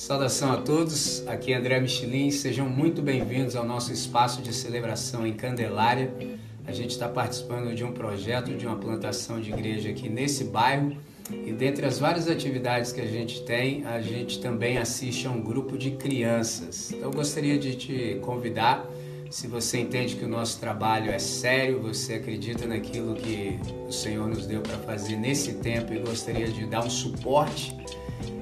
Saudação a todos, aqui é André Michelin, sejam muito bem-vindos ao nosso espaço de celebração em Candelária. A gente está participando de um projeto de uma plantação de igreja aqui nesse bairro e dentre as várias atividades que a gente tem, a gente também assiste a um grupo de crianças. Então eu gostaria de te convidar, se você entende que o nosso trabalho é sério, você acredita naquilo que o Senhor nos deu para fazer nesse tempo e gostaria de dar um suporte,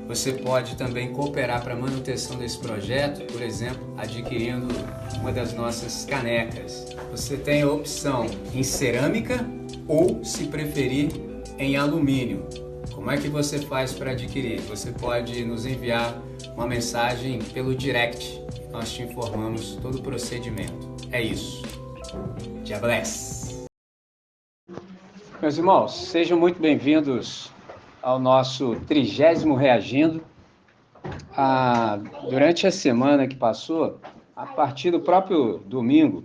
você pode também cooperar para a manutenção desse projeto, por exemplo, adquirindo uma das nossas canecas. Você tem a opção em cerâmica ou, se preferir, em alumínio. Como é que você faz para adquirir? Você pode nos enviar uma mensagem pelo direct. Nós te informamos todo o procedimento. É isso. God bless. Meus irmãos, sejam muito bem-vindos ao nosso 30º Reagindo. Durante a semana que passou, a partir do próprio domingo,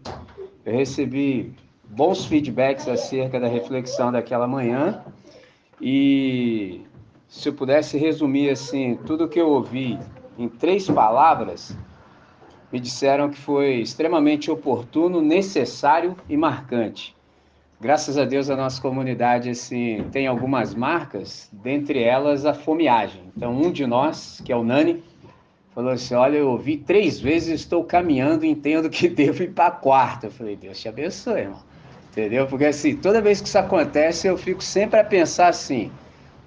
eu recebi bons feedbacks acerca da reflexão daquela manhã e se eu pudesse resumir assim, tudo que eu ouvi em 3 palavras, me disseram que foi extremamente oportuno, necessário e marcante. Graças a Deus a nossa comunidade assim, tem algumas marcas, dentre elas a fomeagem. Então um de nós, que é o Nani, falou assim, olha, eu ouvi 3 vezes, estou caminhando e entendo que devo ir para a 4ª. Eu falei, Deus te abençoe, irmão. Entendeu? Porque assim, toda vez que isso acontece, eu fico sempre a pensar assim,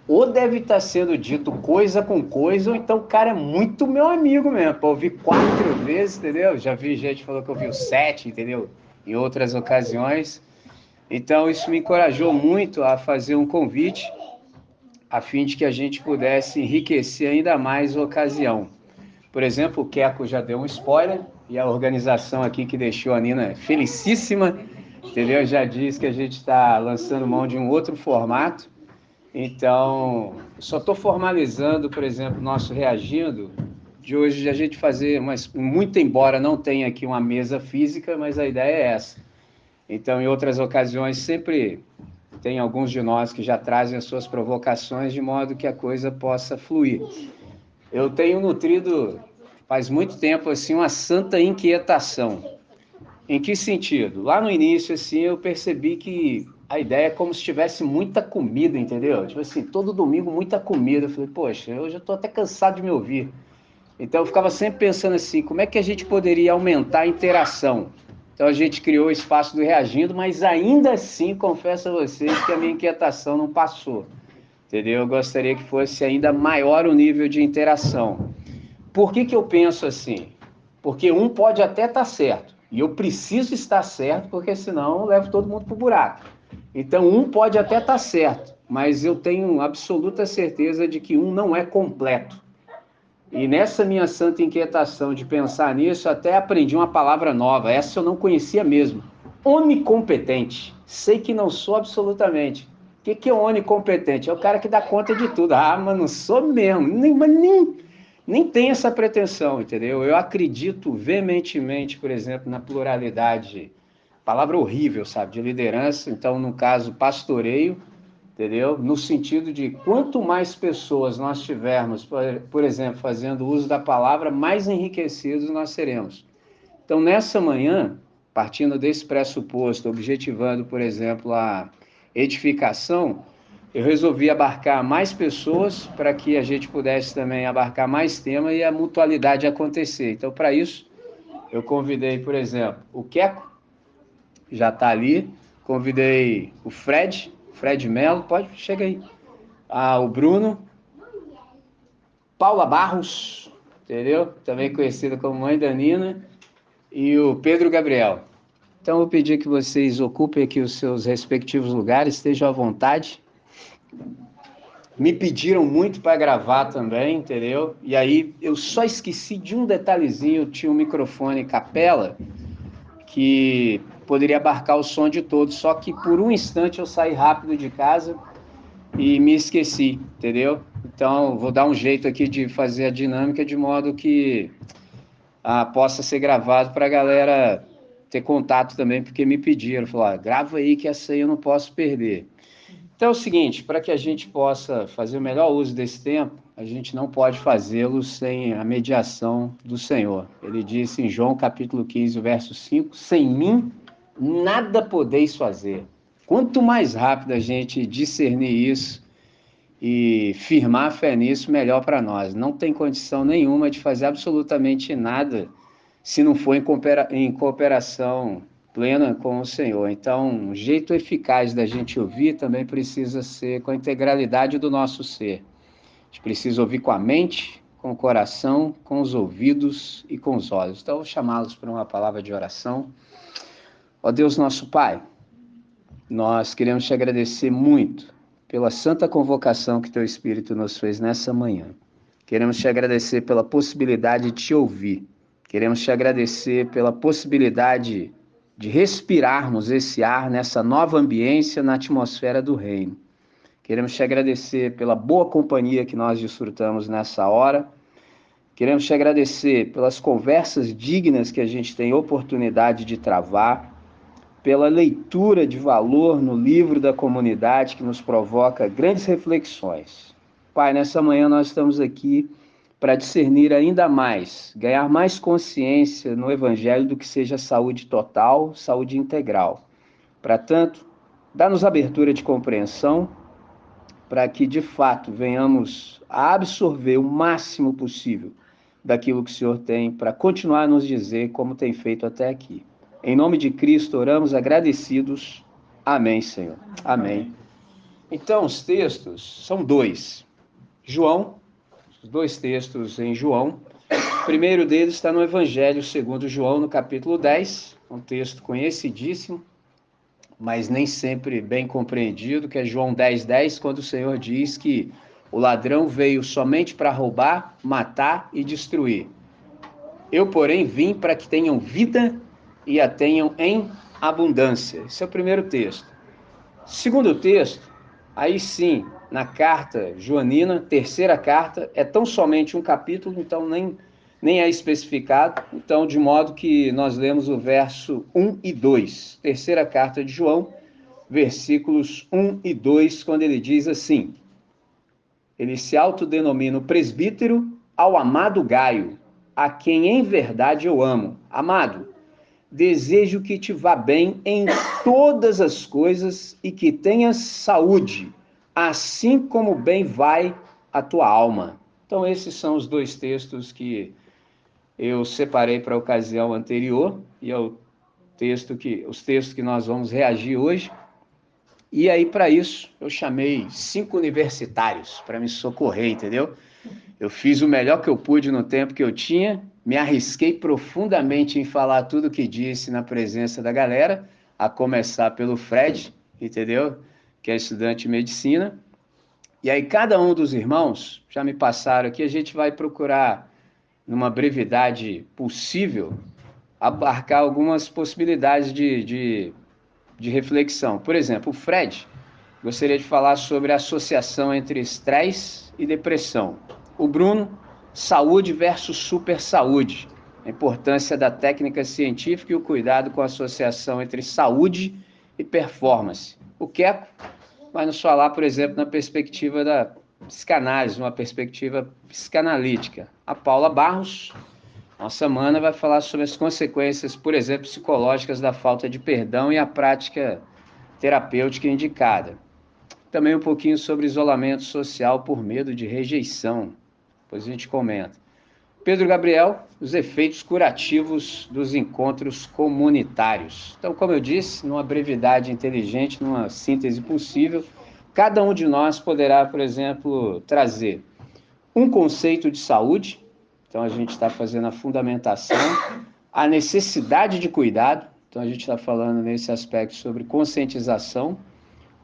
ou deve estar sendo dito coisa com coisa, ou então o cara é muito meu amigo mesmo, para ouvir 4 vezes, entendeu? Já vi gente que falou que ouviu 7, entendeu? Em outras ocasiões. Então, isso me encorajou muito a fazer um convite, a fim de que a gente pudesse enriquecer ainda mais a ocasião. Por exemplo, o Queco já deu um spoiler, e a organização aqui que deixou a Nina felicíssima, entendeu? Já diz que a gente está lançando mão de um outro formato. Então, só estou formalizando, por exemplo, nosso Reagindo, de hoje a gente fazer, mas muito embora não tenha aqui uma mesa física, mas a ideia é essa. Então, em outras ocasiões, sempre tem alguns de nós que já trazem as suas provocações de modo que a coisa possa fluir. Eu tenho nutrido, faz muito tempo, assim, uma santa inquietação. Em que sentido? Lá no início, assim, eu percebi que a ideia é como se tivesse muita comida, entendeu? Tipo assim, todo domingo muita comida. Eu falei, poxa, eu já estou até cansado de me ouvir. Então eu ficava sempre pensando assim, como é que a gente poderia aumentar a interação? Então a gente criou o espaço do Reagindo, mas ainda assim, confesso a vocês que a minha inquietação não passou, entendeu? Eu gostaria que fosse ainda maior o nível de interação. Por que eu penso assim? Porque um pode até estar certo, e eu preciso estar certo, porque senão eu levo todo mundo para o buraco. Então um pode até estar certo, mas eu tenho absoluta certeza de que um não é completo. E nessa minha santa inquietação de pensar nisso, até aprendi uma palavra nova, essa eu não conhecia mesmo. Onicompetente. Sei que não sou absolutamente. O que é onicompetente? É o cara que dá conta de tudo. Ah, mas não sou mesmo. Nem tem essa pretensão, entendeu? Eu acredito veementemente, por exemplo, na pluralidade, palavra horrível, sabe, de liderança. Então, no caso, pastoreio, entendeu? No sentido de quanto mais pessoas nós tivermos, por exemplo, fazendo uso da palavra, mais enriquecidos nós seremos. Então, nessa manhã, partindo desse pressuposto, objetivando, por exemplo, a edificação, eu resolvi abarcar mais pessoas para que a gente pudesse também abarcar mais tema e a mutualidade acontecer. Então, para isso, eu convidei, por exemplo, o Queco, já está ali, convidei o Fred Melo, pode, chega aí. O Bruno, Paula Barros, entendeu? Também conhecida como Mãe da Nina, e o Pedro Gabriel. Então, eu vou pedir que vocês ocupem aqui os seus respectivos lugares, estejam à vontade. Me pediram muito para gravar também, entendeu? E aí, eu só esqueci de um detalhezinho, eu tinha um microfone capela, que poderia abarcar o som de todos, só que por um instante eu saí rápido de casa e me esqueci, entendeu? Então, vou dar um jeito aqui de fazer a dinâmica de modo que possa ser gravado para a galera ter contato também, porque me pediram, falaram, grava aí que essa aí eu não posso perder. Então é o seguinte, para que a gente possa fazer o melhor uso desse tempo, a gente não pode fazê-lo sem a mediação do Senhor. Ele disse em João capítulo 15, verso 5, sem mim nada podeis fazer. Quanto mais rápido a gente discernir isso e firmar a fé nisso, melhor para nós. Não tem condição nenhuma de fazer absolutamente nada se não for em cooperação plena com o Senhor. Então, um jeito eficaz da gente ouvir também precisa ser com a integralidade do nosso ser. A gente precisa ouvir com a mente, com o coração, com os ouvidos e com os olhos. Então, eu vou chamá-los para uma palavra de oração. Ó Deus nosso Pai, nós queremos te agradecer muito pela santa convocação que teu Espírito nos fez nessa manhã. Queremos te agradecer pela possibilidade de te ouvir. Queremos te agradecer pela possibilidade de respirarmos esse ar nessa nova ambiência na atmosfera do reino. Queremos te agradecer pela boa companhia que nós desfrutamos nessa hora. Queremos te agradecer pelas conversas dignas que a gente tem oportunidade de travar, pela leitura de valor no livro da comunidade que nos provoca grandes reflexões. Pai, nessa manhã nós estamos aqui para discernir ainda mais, ganhar mais consciência no Evangelho do que seja saúde total, saúde integral. Para tanto, dá-nos abertura de compreensão, para que, de fato, venhamos a absorver o máximo possível daquilo que o Senhor tem para continuar a nos dizer, como tem feito até aqui. Em nome de Cristo, oramos agradecidos. Amém, Senhor. Amém. Então, os textos são dois. João, os dois textos em João. O primeiro deles está no Evangelho segundo João, no capítulo 10, um texto conhecidíssimo, mas nem sempre bem compreendido, que é João 10:10, quando o Senhor diz que o ladrão veio somente para roubar, matar e destruir. Eu, porém, vim para que tenham vida e a tenham em abundância. Esse é o primeiro texto. Segundo texto, aí sim, na carta joanina, terceira carta, é tão somente um capítulo, então nem é especificado, então de modo que nós lemos o verso 1 e 2, terceira carta de João, versículos 1 e 2, quando ele diz assim, ele se autodenomina o presbítero ao amado Gaio, a quem em verdade eu amo. Amado, desejo que te vá bem em todas as coisas e que tenhas saúde, assim como bem vai a tua alma. Então esses são os dois textos que eu separei para a ocasião anterior, e é os textos que nós vamos reagir hoje. E aí, para isso, eu chamei 5 universitários para me socorrer, entendeu? Eu fiz o melhor que eu pude no tempo que eu tinha, me arrisquei profundamente em falar tudo o que disse na presença da galera, a começar pelo Fred, entendeu? Que é estudante de medicina. E aí, cada um dos irmãos, já me passaram aqui, a gente vai procurar, numa brevidade possível, abarcar algumas possibilidades de reflexão. Por exemplo, o Fred gostaria de falar sobre a associação entre estresse e depressão. O Bruno, saúde versus super saúde, a importância da técnica científica e o cuidado com a associação entre saúde e performance. O Queco vai nos falar, por exemplo, na perspectiva da psicanálise, uma perspectiva psicanalítica. A Paula Barros, nossa mana, vai falar sobre as consequências, por exemplo, psicológicas da falta de perdão e a prática terapêutica indicada. Também um pouquinho sobre isolamento social por medo de rejeição. Depois a gente comenta. Pedro Gabriel, os efeitos curativos dos encontros comunitários. Então, como eu disse, numa brevidade inteligente, numa síntese possível, cada um de nós poderá, por exemplo, trazer um conceito de saúde. Então, a gente está fazendo a fundamentação, a necessidade de cuidado. Então, a gente está falando nesse aspecto sobre conscientização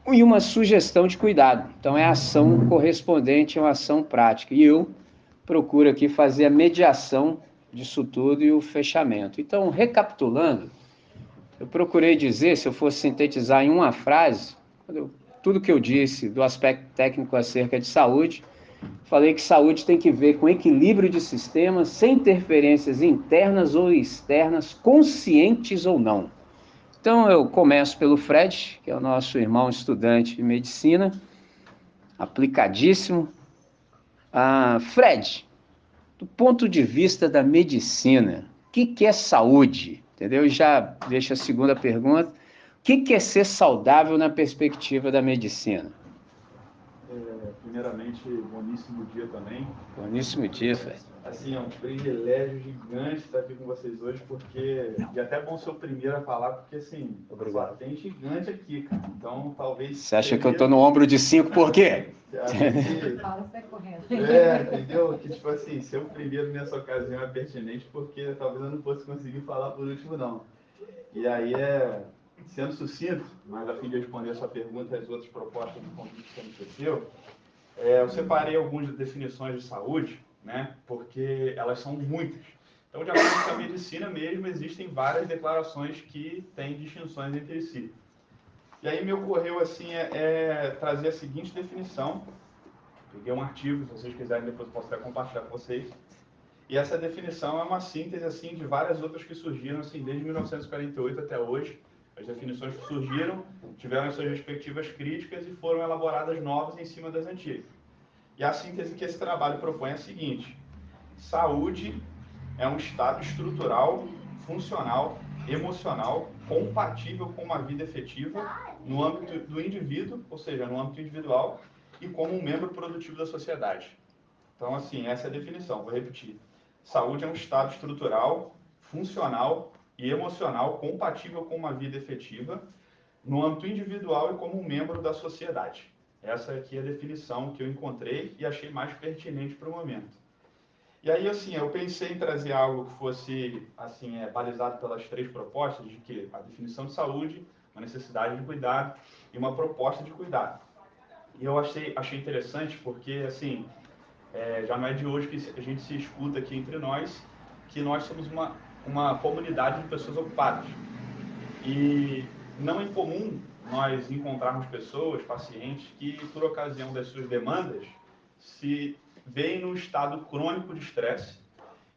e uma sugestão de cuidado. Então, é a ação correspondente a uma ação prática. E eu procuro aqui fazer a mediação disso tudo e o fechamento. Então, recapitulando, eu procurei dizer, se eu fosse sintetizar em uma frase, tudo que eu disse do aspecto técnico acerca de saúde, falei que saúde tem que ver com equilíbrio de sistemas, sem interferências internas ou externas, conscientes ou não. Então, eu começo pelo Fred, que é o nosso irmão estudante de medicina, aplicadíssimo, Fred, do ponto de vista da medicina, o que é saúde? Entendeu? E já deixa a segunda pergunta. O que é ser saudável na perspectiva da medicina? Primeiramente, boníssimo dia também. Boníssimo dia, Fred. Assim, é um privilégio gigante estar aqui com vocês hoje, porque... E até bom ser o primeiro a falar, porque, assim, só tem gigante aqui, cara. Então, talvez... Você acha que eu tô no ombro de 5 por quê? Você acha que... Fala, sai correndo. Entendeu? Que, tipo assim, ser o primeiro nessa ocasião é pertinente, porque talvez eu não fosse conseguir falar por último, não. E aí sendo sucinto, mas a fim de responder a sua pergunta e as outras propostas do convite que você me fez, eu separei algumas definições de saúde, né, porque elas são muitas. Então, de acordo com a medicina mesmo, existem várias declarações que têm distinções entre si. E aí me ocorreu assim, trazer a seguinte definição. Peguei um artigo, se vocês quiserem depois posso até compartilhar com vocês. E essa definição é uma síntese assim de várias outras que surgiram assim desde 1948 até hoje. As definições que surgiram tiveram suas respectivas críticas e foram elaboradas novas em cima das antigas. E a síntese que esse trabalho propõe é a seguinte: saúde é um estado estrutural, funcional, emocional, compatível com uma vida efetiva no âmbito do indivíduo, ou seja, no âmbito individual, e como um membro produtivo da sociedade. Então, assim, essa é a definição, vou repetir. Saúde é um estado estrutural, funcional e emocional compatível com uma vida efetiva no âmbito individual e como um membro da sociedade. Essa aqui é a definição que eu encontrei e achei mais pertinente para o momento. E aí, assim, eu pensei em trazer algo que fosse, assim, balizado pelas três propostas, de que a definição de saúde, uma necessidade de cuidado e uma proposta de cuidado. E eu achei interessante porque, assim, já não é de hoje que a gente se escuta aqui entre nós, que nós somos uma comunidade de pessoas ocupadas. E não é incomum nós encontrarmos pessoas, pacientes, que por ocasião das suas demandas, se veem num estado crônico de estresse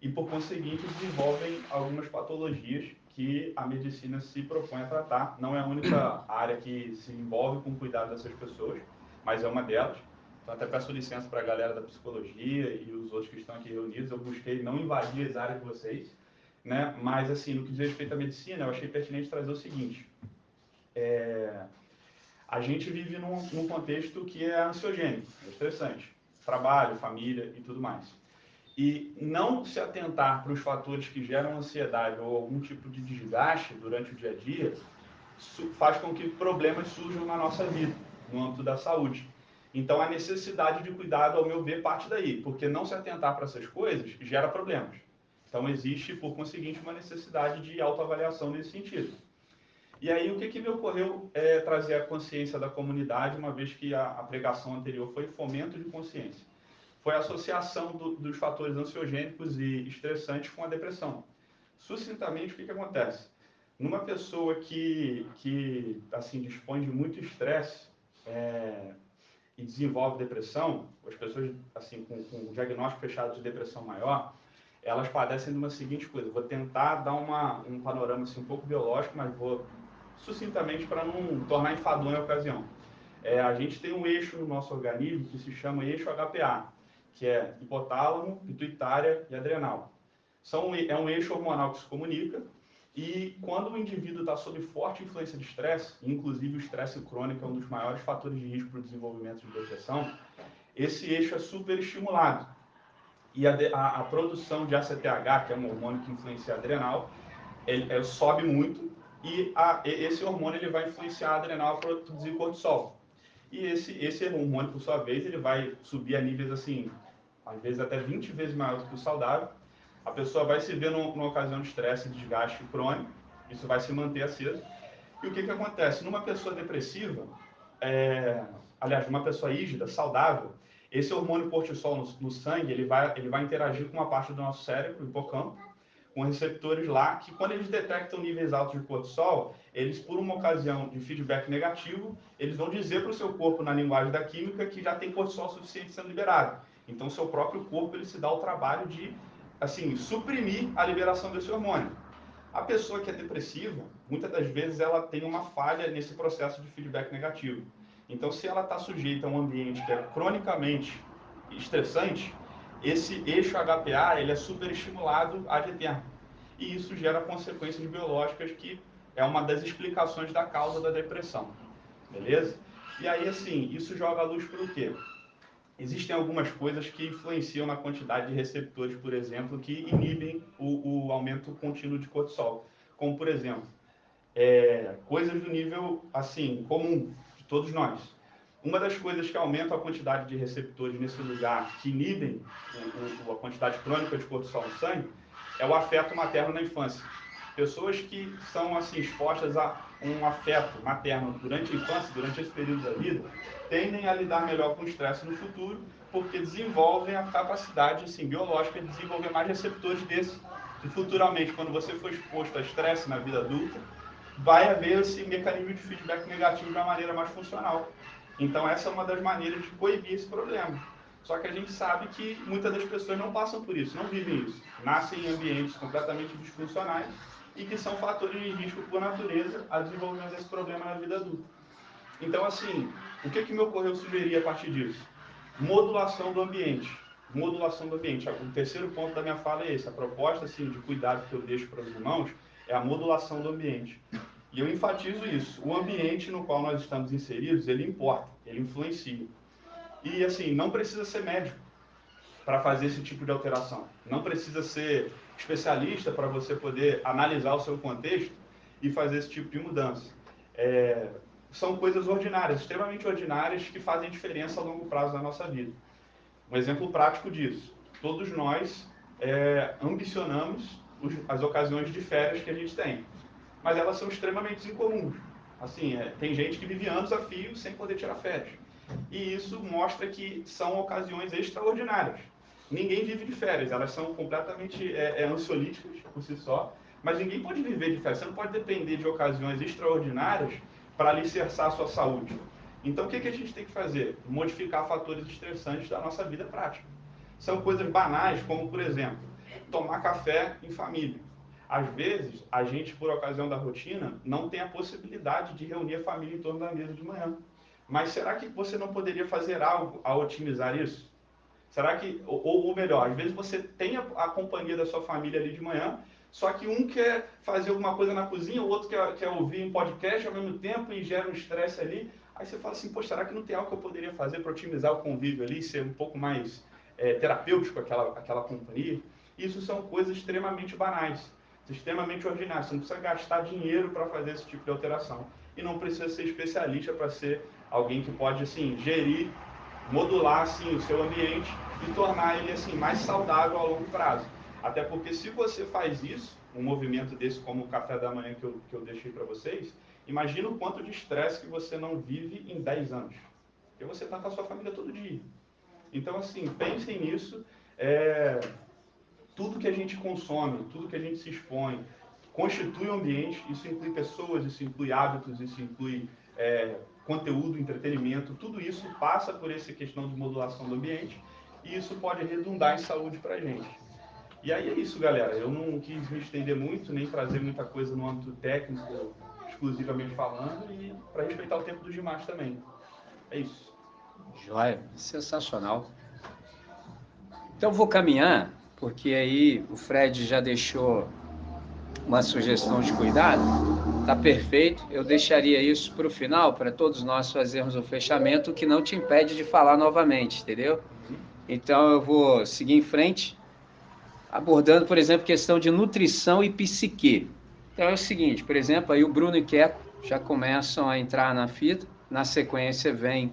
e por conseguinte desenvolvem algumas patologias que a medicina se propõe a tratar. Não é a única área que se envolve com o cuidado dessas pessoas, mas é uma delas. Então, até peço licença para a galera da psicologia e os outros que estão aqui reunidos. Eu busquei não invadir as áreas de vocês, né? Mas, assim, no que diz respeito à medicina, eu achei pertinente trazer o seguinte. A gente vive num contexto que é ansiogênico, é estressante. Trabalho, família e tudo mais. E não se atentar para os fatores que geram ansiedade ou algum tipo de desgaste durante o dia a dia faz com que problemas surjam na nossa vida, no âmbito da saúde. Então, a necessidade de cuidado, ao meu ver, parte daí, porque não se atentar para essas coisas gera problemas. Então, existe, por conseguinte, uma necessidade de autoavaliação nesse sentido. E aí, o que me ocorreu é trazer a consciência da comunidade, uma vez que a pregação anterior foi fomento de consciência. Foi a associação dos fatores ansiogênicos e estressantes com a depressão. Sucintamente, o que acontece? Numa pessoa que assim, dispõe de muito estresse e desenvolve depressão, as pessoas assim, com um diagnóstico fechado de depressão maior, elas padecem de uma seguinte coisa. Vou tentar dar um panorama assim, um pouco biológico, mas vou sucintamente para não tornar enfadonha a ocasião. A gente tem um eixo no nosso organismo que se chama eixo HPA, que é hipotálamo, pituitária e adrenal. É um eixo hormonal que se comunica e quando o indivíduo está sob forte influência de estresse, inclusive o estresse crônico é um dos maiores fatores de risco para o desenvolvimento de depressão, esse eixo é superestimulado. E a produção de ACTH, que é um hormônio que influencia a adrenal, ele sobe muito e esse hormônio ele vai influenciar a adrenal a produzir cortisol. E esse hormônio, por sua vez, ele vai subir a níveis assim, às vezes até 20 vezes maiores que o saudável. A pessoa vai se ver numa ocasião de estresse e desgaste crônico, isso vai se manter aceso. E o que acontece? Numa pessoa depressiva, aliás, numa pessoa rígida, saudável, esse hormônio cortisol no sangue, ele vai interagir com uma parte do nosso cérebro, o hipocampo, com receptores lá, que quando eles detectam níveis altos de cortisol, eles, por uma ocasião de feedback negativo, eles vão dizer para o seu corpo, na linguagem da química, que já tem cortisol suficiente sendo liberado. Então, seu próprio corpo, ele se dá o trabalho de, assim, suprimir a liberação desse hormônio. A pessoa que é depressiva, muitas das vezes, ela tem uma falha nesse processo de feedback negativo. Então, se ela está sujeita a um ambiente que é cronicamente estressante, esse eixo HPA ele é superestimulado ad eterno. E isso gera consequências biológicas que é uma das explicações da causa da depressão. Beleza? E aí, assim, isso joga a luz para o quê? Existem algumas coisas que influenciam na quantidade de receptores, por exemplo, que inibem o aumento contínuo de cortisol. Como, por exemplo, coisas do nível, assim, comum de todos nós. Uma das coisas que aumenta a quantidade de receptores nesse lugar, que inibem a quantidade crônica de cortisol no sangue, é o afeto materno na infância. Pessoas que são assim expostas a um afeto materno durante a infância, durante esse período da vida, tendem a lidar melhor com o estresse no futuro, porque desenvolvem a capacidade assim, biológica de desenvolver mais receptores desses. E futuramente, quando você for exposto a estresse na vida adulta, vai haver esse mecanismo de feedback negativo de uma maneira mais funcional. Então, essa é uma das maneiras de coibir esse problema. Só que a gente sabe que muitas das pessoas não passam por isso, não vivem isso. Nascem em ambientes completamente disfuncionais e que são fatores de risco por natureza a desenvolvimento desse problema na vida adulta. Então, assim, o que me ocorreu sugerir a partir disso? Modulação do ambiente. Modulação do ambiente. O terceiro ponto da minha fala é esse. A proposta assim, de cuidado que eu deixo para os irmãos é a modulação do ambiente. E eu enfatizo isso. O ambiente no qual nós estamos inseridos, ele importa, ele influencia. E, assim, não precisa ser médico para fazer esse tipo de alteração. Não precisa ser especialista para você poder analisar o seu contexto e fazer esse tipo de mudança. São coisas ordinárias, extremamente ordinárias, que fazem diferença a longo prazo da nossa vida. Um exemplo prático disso. Todos nós ambicionamos as ocasiões de férias que a gente tem, mas elas são extremamente incomuns. Assim, tem gente que vive anos a fio sem poder tirar férias. E isso mostra que são ocasiões extraordinárias. Ninguém vive de férias, elas são completamente ansiolíticas por si só, mas ninguém pode viver de férias. Você não pode depender de ocasiões extraordinárias para alicerçar a sua saúde. Então, o que a gente tem que fazer? Modificar fatores estressantes da nossa vida prática. São coisas banais, como, por exemplo, tomar café em família. Às vezes, a gente, por ocasião da rotina, não tem a possibilidade de reunir a família em torno da mesa de manhã. Mas será que você não poderia fazer algo a otimizar isso? Será que, ou melhor, às vezes você tem a companhia da sua família ali de manhã, só que um quer fazer alguma coisa na cozinha, o outro quer ouvir um podcast ao mesmo tempo e gera um estresse ali. Aí você fala assim, poxa, será que não tem algo que eu poderia fazer para otimizar o convívio ali, ser um pouco mais terapêutico aquela companhia? Isso são coisas extremamente banais, extremamente ordinárias. Você não precisa gastar dinheiro para fazer esse tipo de alteração. E não precisa ser especialista para ser alguém que pode, assim, gerir, modular, assim, o seu ambiente e tornar ele, assim, mais saudável a longo prazo. Até porque se você faz isso, um movimento desse como o café da manhã que eu deixei para vocês, imagina o quanto de estresse que você não vive em 10 anos. Porque você está com a sua família todo dia. Então, assim, pensem nisso. Tudo que a gente consome, tudo que a gente se expõe, constitui um ambiente. Isso inclui pessoas, isso inclui hábitos, isso inclui conteúdo, entretenimento. Tudo isso passa por essa questão de modulação do ambiente e isso pode redundar em saúde para a gente. E aí é isso, galera. Eu não quis me estender muito, nem trazer muita coisa no âmbito técnico, exclusivamente falando, e para respeitar o tempo dos demais também. É isso. Joia, sensacional. Então, vou caminhar, porque aí o Fred já deixou uma sugestão de cuidado. Tá perfeito. Eu deixaria isso para o final, para todos nós fazermos o fechamento, que não te impede de falar novamente, entendeu? Então, eu vou seguir em frente, abordando, por exemplo, questão de nutrição e psique. Então, é o seguinte, por exemplo, aí o Bruno e Queco já começam a entrar na fita. Na sequência, vem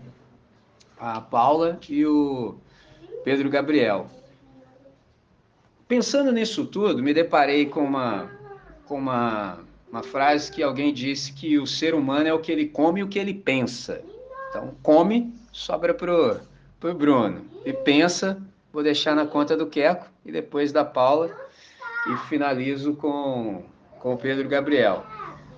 a Paula e o Pedro Gabriel. Pensando nisso tudo, me deparei com uma frase que alguém disse que o ser humano é o que ele come e o que ele pensa. Então, come, sobra pro Bruno. E pensa, vou deixar na conta do Queco e depois da Paula e finalizo com o Pedro Gabriel.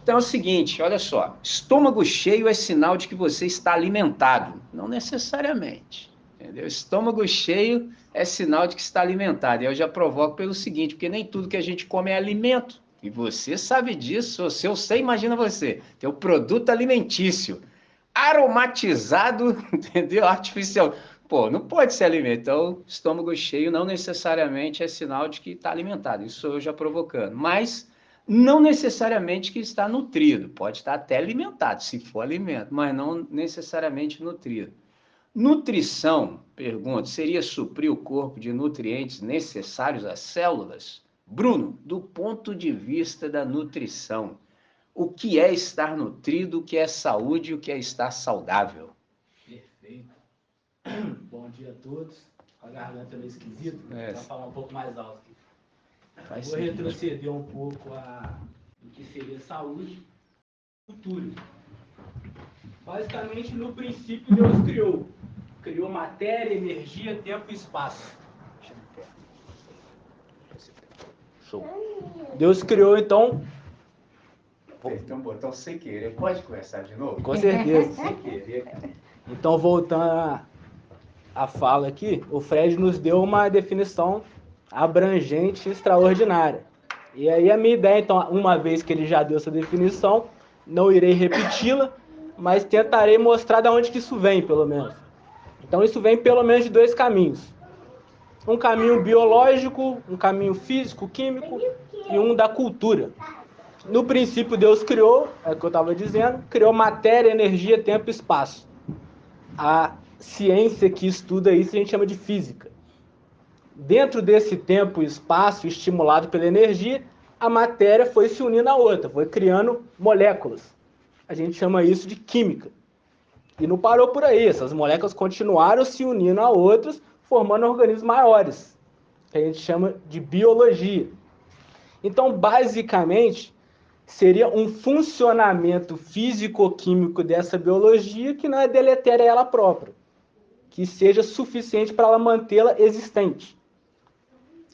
Então é o seguinte, olha só, estômago cheio é sinal de que você está alimentado, não necessariamente, entendeu? Estômago cheio é sinal de que está alimentado. E eu já provoco pelo seguinte, porque nem tudo que a gente come é alimento. E você sabe disso, se eu sei, imagina você, tem o produto alimentício, aromatizado, entendeu? Artificial. Pô, não pode ser alimento. Então, estômago cheio não necessariamente é sinal de que está alimentado. Isso sou eu já provocando. Mas não necessariamente que está nutrido. Pode estar até alimentado, se for alimento, mas não necessariamente nutrido. Nutrição, pergunto, seria suprir o corpo de nutrientes necessários às células? Bruno, do ponto de vista da nutrição, o que é estar nutrido, o que é saúde e o que é estar saudável? Perfeito. Bom dia a todos. Com a garganta meio esquisita, vou falar um pouco mais alto aqui. Vou retroceder um pouco do que seria saúde e cultura. Basicamente, no princípio, Deus criou matéria, energia, tempo e espaço. Show. Deus criou, então... Então, botão sem querer. Pode começar de novo? Com certeza. Sem querer. Então, voltando à fala aqui, o Fred nos deu uma definição abrangente e extraordinária. E aí a minha ideia, então, uma vez que ele já deu essa definição, não irei repeti-la, mas tentarei mostrar de onde que isso vem, pelo menos. Então, isso vem pelo menos de dois caminhos. Um caminho biológico, um caminho físico, químico e um da cultura. No princípio, Deus criou, é o que eu estava dizendo, criou matéria, energia, tempo e espaço. A ciência que estuda isso a gente chama de física. Dentro desse tempo e espaço estimulado pela energia, a matéria foi se unindo à outra, foi criando moléculas. A gente chama isso de química. E não parou por aí, essas moléculas continuaram se unindo a outras, formando organismos maiores, que a gente chama de biologia. Então, basicamente, seria um funcionamento físico-químico dessa biologia que não é deletéria a ela própria, que seja suficiente para ela mantê-la existente.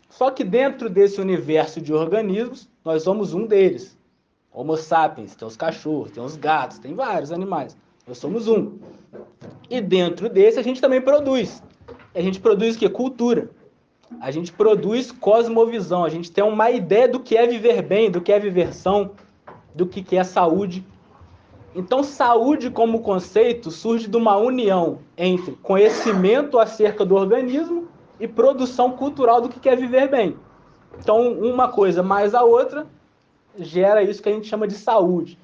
Só que dentro desse universo de organismos, nós somos um deles. Homo sapiens, tem os cachorros, tem os gatos, tem vários animais. Nós somos um. E dentro desse a gente também produz. A gente produz o quê? Cultura. A gente produz cosmovisão. A gente tem uma ideia do que é viver bem, do que é viver são, do que é saúde. Então, saúde como conceito surge de uma união entre conhecimento acerca do organismo e produção cultural do que é viver bem. Então, uma coisa mais a outra gera isso que a gente chama de saúde.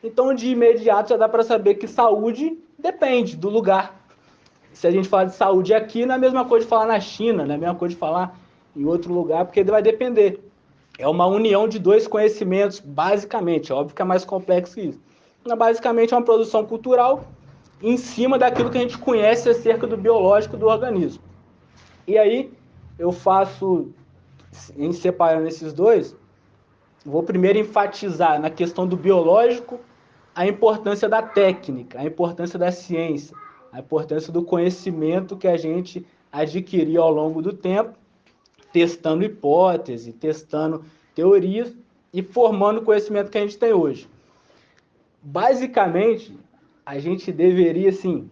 Então, de imediato, já dá para saber que saúde depende do lugar. Se a gente falar de saúde aqui, não é a mesma coisa de falar na China, não é a mesma coisa de falar em outro lugar, porque vai depender. É uma união de dois conhecimentos, basicamente. É óbvio que é mais complexo que isso. Mas, basicamente, é uma produção cultural em cima daquilo que a gente conhece acerca do biológico do organismo. E aí, eu faço, em separando esses dois, vou primeiro enfatizar na questão do biológico a importância da técnica, a importância da ciência, a importância do conhecimento que a gente adquiriu ao longo do tempo, testando hipóteses, testando teorias e formando o conhecimento que a gente tem hoje. Basicamente, a gente deveria, assim,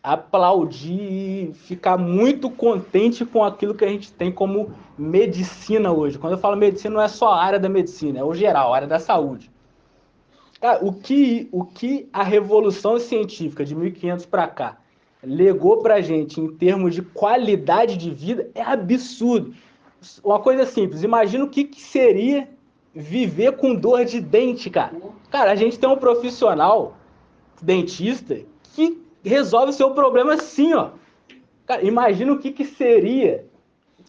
aplaudir e ficar muito contente com aquilo que a gente tem como medicina hoje. Quando eu falo medicina, não é só a área da medicina, é o geral, a área da saúde. O que a revolução científica de 1500 para cá legou para a gente em termos de qualidade de vida é absurdo. Uma coisa simples, imagina o que seria viver com dor de dente, cara. Cara, a gente tem um profissional, dentista, que resolve o seu problema assim, ó. Cara, imagina o que seria.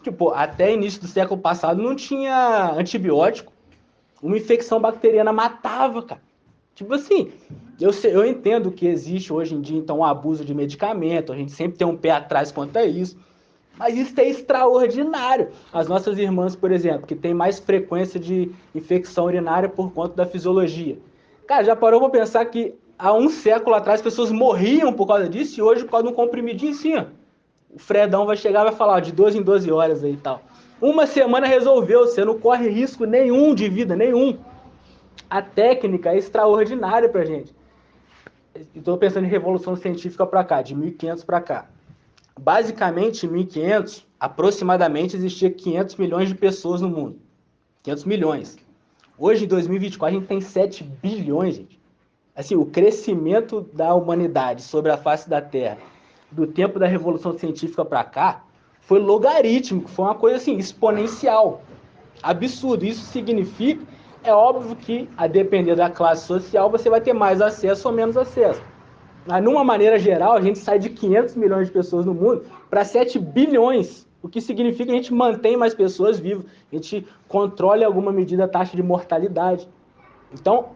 Tipo, até início do século passado não tinha antibiótico. Uma infecção bacteriana matava, cara. Tipo assim, eu entendo que existe hoje em dia, então, um abuso de medicamento, a gente sempre tem um pé atrás quanto a isso, mas isso é extraordinário. As nossas irmãs, por exemplo, que têm mais frequência de infecção urinária por conta da fisiologia. Cara, já parou pra pensar que há um século atrás as pessoas morriam por causa disso e hoje por causa de um comprimidinho assim, ó. O Fredão vai chegar e vai falar, ó, de 12 em 12 horas aí e tal. Uma semana resolveu, você não corre risco nenhum de vida, nenhum. A técnica é extraordinária pra gente. Estou pensando em revolução científica para cá, de 1500 para cá. Basicamente, em 1500, aproximadamente, existia 500 milhões de pessoas no mundo. 500 milhões. Hoje, em 2024, a gente tem 7 bilhões, gente. Assim, o crescimento da humanidade sobre a face da Terra do tempo da Revolução Científica para cá foi logarítmico, foi uma coisa assim, exponencial. Absurdo. Isso significa, é óbvio que, a depender da classe social, você vai ter mais acesso ou menos acesso. Mas, numa maneira geral, a gente sai de 500 milhões de pessoas no mundo para 7 bilhões, o que significa que a gente mantém mais pessoas vivas, a gente controla em alguma medida a taxa de mortalidade. Então,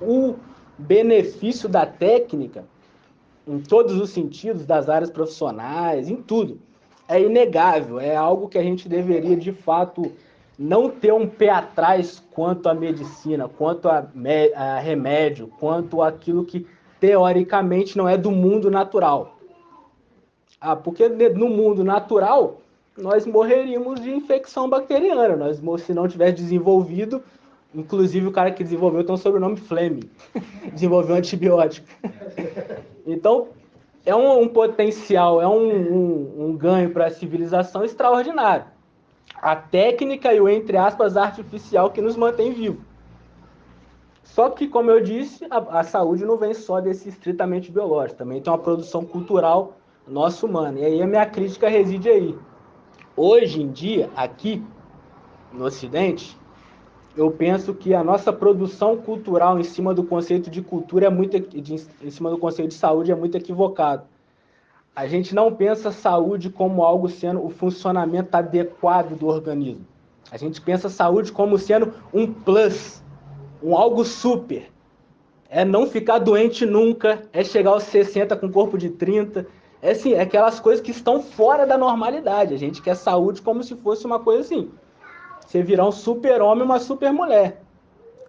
o benefício da técnica, em todos os sentidos, das áreas profissionais, em tudo, é inegável, é algo que a gente deveria, de fato, não ter um pé atrás quanto à medicina, quanto a remédio, quanto àquilo que, teoricamente, não é do mundo natural. Porque no mundo natural, nós morreríamos de infecção bacteriana, se não tivesse desenvolvido, inclusive o cara que desenvolveu tem um sobrenome Fleming, desenvolveu um antibiótico. Então, é um potencial, é um ganho para a civilização extraordinário. A técnica e o, entre aspas, artificial que nos mantém vivos. Só que, como eu disse, a saúde não vem só desse estritamente biológico, também tem uma produção cultural nossa humana. E aí a minha crítica reside aí. Hoje em dia, aqui no Ocidente, eu penso que a nossa produção cultural em cima do conceito de cultura em cima do conceito de saúde é muito equivocado. A gente não pensa saúde como algo sendo o funcionamento adequado do organismo. A gente pensa saúde como sendo um plus, um algo super. É não ficar doente nunca, é chegar aos 60 com corpo de 30. É assim, é aquelas coisas que estão fora da normalidade. A gente quer saúde como se fosse uma coisa assim. Você virar um super-homem, uma super-mulher.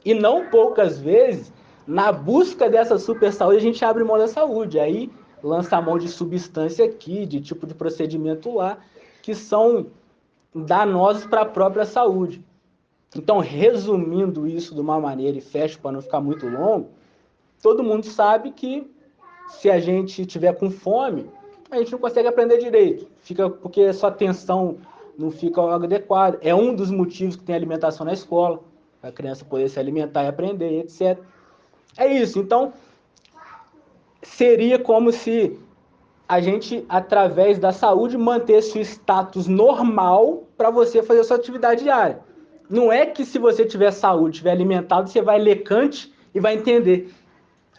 E não poucas vezes, na busca dessa super saúde, a gente abre mão da saúde. Aí lança a mão de substância aqui, de tipo de procedimento lá, que são danosos para a própria saúde. Então, resumindo isso de uma maneira e fecho para não ficar muito longo, todo mundo sabe que se a gente tiver com fome, a gente não consegue aprender direito. Porque a sua atenção não fica adequada. É um dos motivos que tem alimentação na escola, para a criança poder se alimentar e aprender, etc. É isso. Então, seria como se a gente, através da saúde, mantesse o status normal para você fazer a sua atividade diária. Não é que se você tiver saúde, tiver alimentado, você vai ler Kant e vai entender.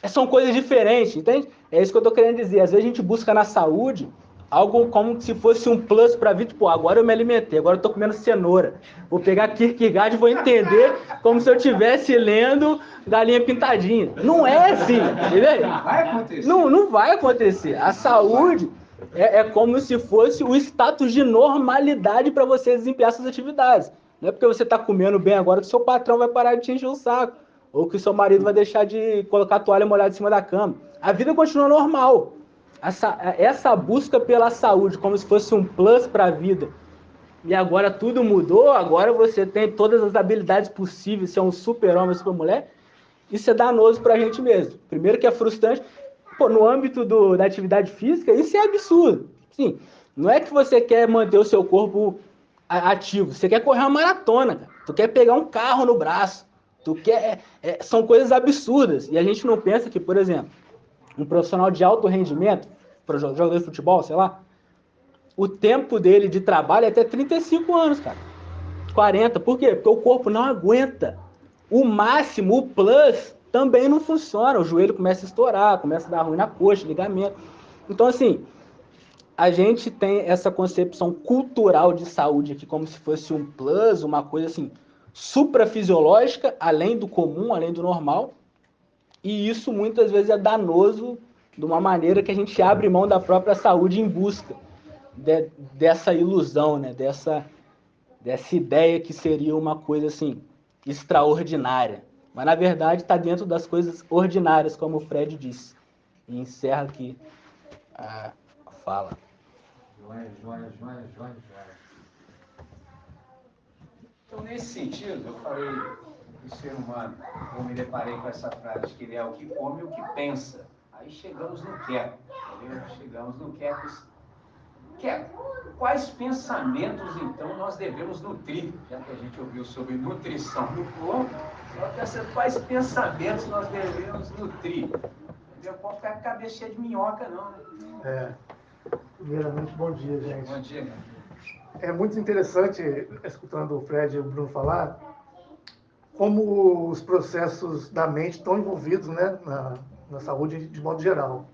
São coisas diferentes, entende? É isso que eu estou querendo dizer. Às vezes a gente busca na saúde algo como se fosse um plus para a vida. Tipo, agora eu me alimentei, agora eu estou comendo cenoura. Vou pegar Kierkegaard e vou entender como se eu estivesse lendo Galinha Pintadinha. Não é assim, entendeu? Não vai acontecer. Não vai acontecer. A saúde é como se fosse o status de normalidade para você desempenhar essas atividades. Não é porque você está comendo bem agora que seu patrão vai parar de te encher o saco. Ou que seu marido vai deixar de colocar a toalha molhada em cima da cama. A vida continua normal. Essa busca pela saúde, como se fosse um plus para a vida, e agora tudo mudou, agora você tem todas as habilidades possíveis, você é um super-homem, super-mulher, isso é danoso para a gente mesmo. Primeiro que é frustrante, no âmbito da atividade física, isso é absurdo. Sim, não é que você quer manter o seu corpo ativo, você quer correr uma maratona, cara. Tu quer pegar um carro no braço. São coisas absurdas. E a gente não pensa que, por exemplo, um profissional de alto rendimento, jogador de futebol, sei lá, o tempo dele de trabalho é até 35 anos, cara. 40. Por quê? Porque o corpo não aguenta. O máximo, o plus, também não funciona. O joelho começa a estourar, começa a dar ruim na coxa, ligamento. Então, assim, a gente tem essa concepção cultural de saúde aqui como se fosse um plus, uma coisa assim, suprafisiológica, além do comum, além do normal, e isso muitas vezes é danoso de uma maneira que a gente abre mão da própria saúde em busca dessa ilusão, né? dessa ideia que seria uma coisa assim, extraordinária. Mas na verdade está dentro das coisas ordinárias, como o Fred disse. E encerra aqui a fala. Joia. Então, nesse sentido, eu falei do ser humano. Eu me deparei com essa frase, que ele é o que come e o que pensa. Aí chegamos no queco, entendeu? Chegamos no queco. Quais pensamentos, então, nós devemos nutrir? Já que a gente ouviu sobre nutrição do corpo, quais pensamentos nós devemos nutrir? Entendeu? Pode ficar com a cabeça cheia de minhoca, não, né? Primeiramente, bom dia, gente. Bom dia, meu. É muito interessante, escutando o Fred e o Bruno falar, como os processos da mente estão envolvidos, né, na saúde de modo geral.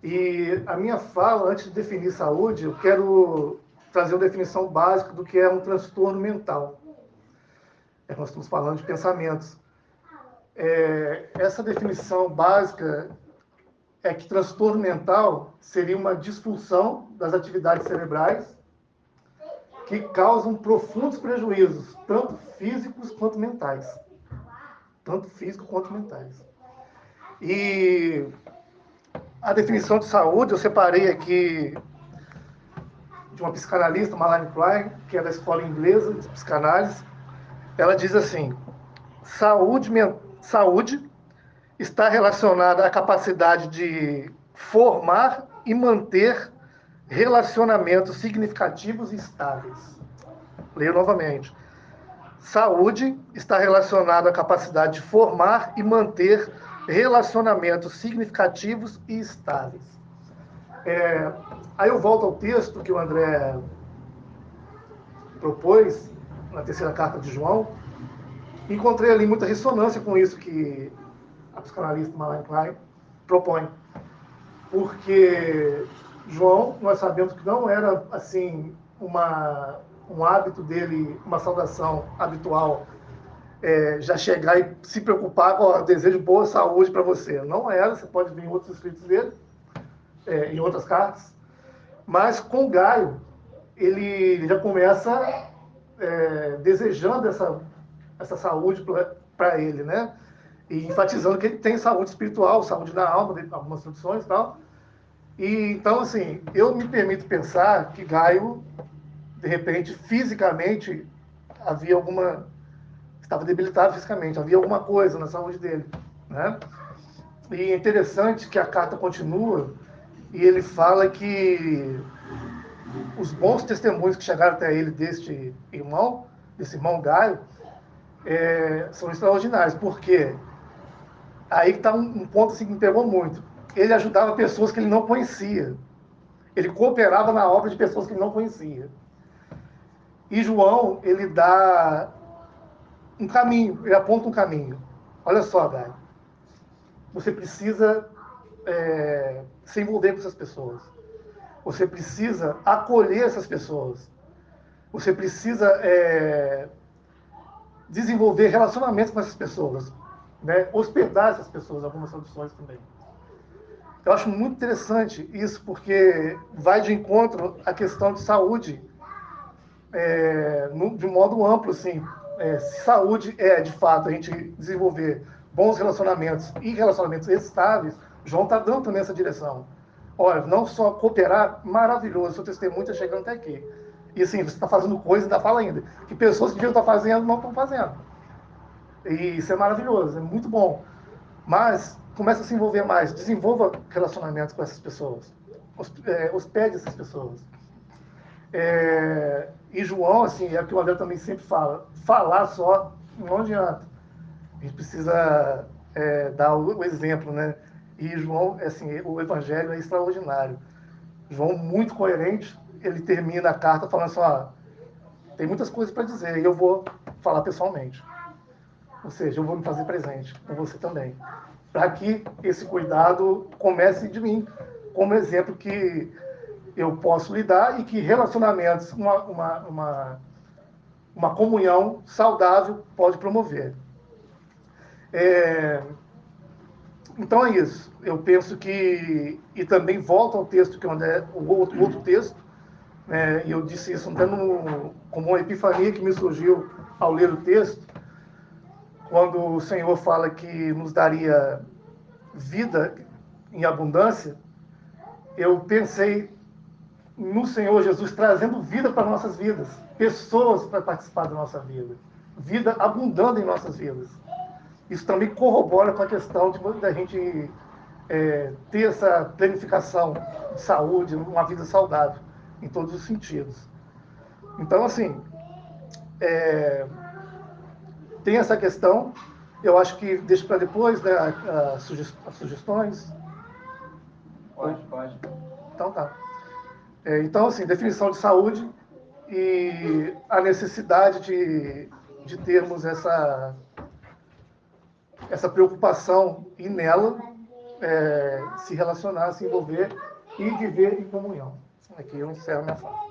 E a minha fala, antes de definir saúde, eu quero trazer uma definição básica do que é um transtorno mental. Nós estamos falando de pensamentos. Essa definição básica é que transtorno mental seria uma disfunção das atividades cerebrais que causam profundos prejuízos, tanto físicos quanto mentais. Tanto físicos quanto mentais. E a definição de saúde, eu separei aqui de uma psicanalista, Malane Klein, que é da escola inglesa de psicanálise. Ela diz assim: saúde está relacionada à capacidade de formar e manter relacionamentos significativos e estáveis. Leio novamente. Saúde está relacionada à capacidade de formar e manter relacionamentos significativos e estáveis. Aí eu volto ao texto que o André propôs, na terceira carta de João. Encontrei ali muita ressonância com isso que a psicanalista Malane Klein propõe. Porque João, nós sabemos que não era assim um hábito dele, uma saudação habitual, já chegar e se preocupar com, ó, desejo boa saúde para você. Não era, você pode ver em outros escritos dele, em outras cartas. Mas com Gaio, ele já começa desejando essa saúde para ele, né? E enfatizando que ele tem saúde espiritual, saúde na alma, algumas traduções e tal. E, então, assim, eu me permito pensar que Gaio, de repente, fisicamente, estava debilitado fisicamente, havia alguma coisa na saúde dele, né? E é interessante que a carta continua e ele fala que os bons testemunhos que chegaram até ele desse irmão Gaio, são extraordinários, porque aí está um ponto assim, que me pegou muito. Ele ajudava pessoas que ele não conhecia. Ele cooperava na obra de pessoas que ele não conhecia. E João, ele dá um caminho, ele aponta um caminho. Olha só, Gaio. Você precisa se envolver com essas pessoas. Você precisa acolher essas pessoas. Você precisa desenvolver relacionamentos com essas pessoas, né? Hospedar essas pessoas, algumas traduções também. Eu acho muito interessante isso, porque vai de encontro à questão de saúde de um modo amplo, assim. Se saúde de fato, a gente desenvolver bons relacionamentos e relacionamentos estáveis, João está dando também essa direção. Olha, não só cooperar, maravilhoso, seu testemunho está chegando até aqui. E assim, você está fazendo coisa, ainda fala ainda, que pessoas que deviam estar fazendo, não estão fazendo. E isso é maravilhoso, é muito bom. Mas comece a se envolver mais, desenvolva relacionamentos com essas pessoas, hospede essas pessoas. E João, assim, é o que o André também sempre fala, falar só não adianta. A gente precisa dar o exemplo, né? E João, assim, o evangelho é extraordinário. João, muito coerente, ele termina a carta falando assim, ó, tem muitas coisas para dizer e eu vou falar pessoalmente. Ou seja, eu vou me fazer presente com você também. Para que esse cuidado comece de mim, como exemplo que eu posso lidar e que relacionamentos, uma comunhão saudável pode promover. Então é isso. Eu penso que, e também volto ao texto que o outro texto, e eu disse isso até como uma epifania que me surgiu ao ler o texto, quando o Senhor fala que nos daria vida em abundância, eu pensei no Senhor Jesus trazendo vida para nossas vidas, pessoas para participar da nossa vida, vida abundando em nossas vidas. Isso também corrobora com a questão da gente ter essa planificação de saúde, uma vida saudável, em todos os sentidos. Então, assim, tem essa questão, eu acho que deixo para depois, né, as sugestões. Pode. Então tá. Então, assim, definição de saúde e a necessidade de termos essa preocupação e nela se relacionar, se envolver e viver em comunhão. Aqui eu encerro minha fala.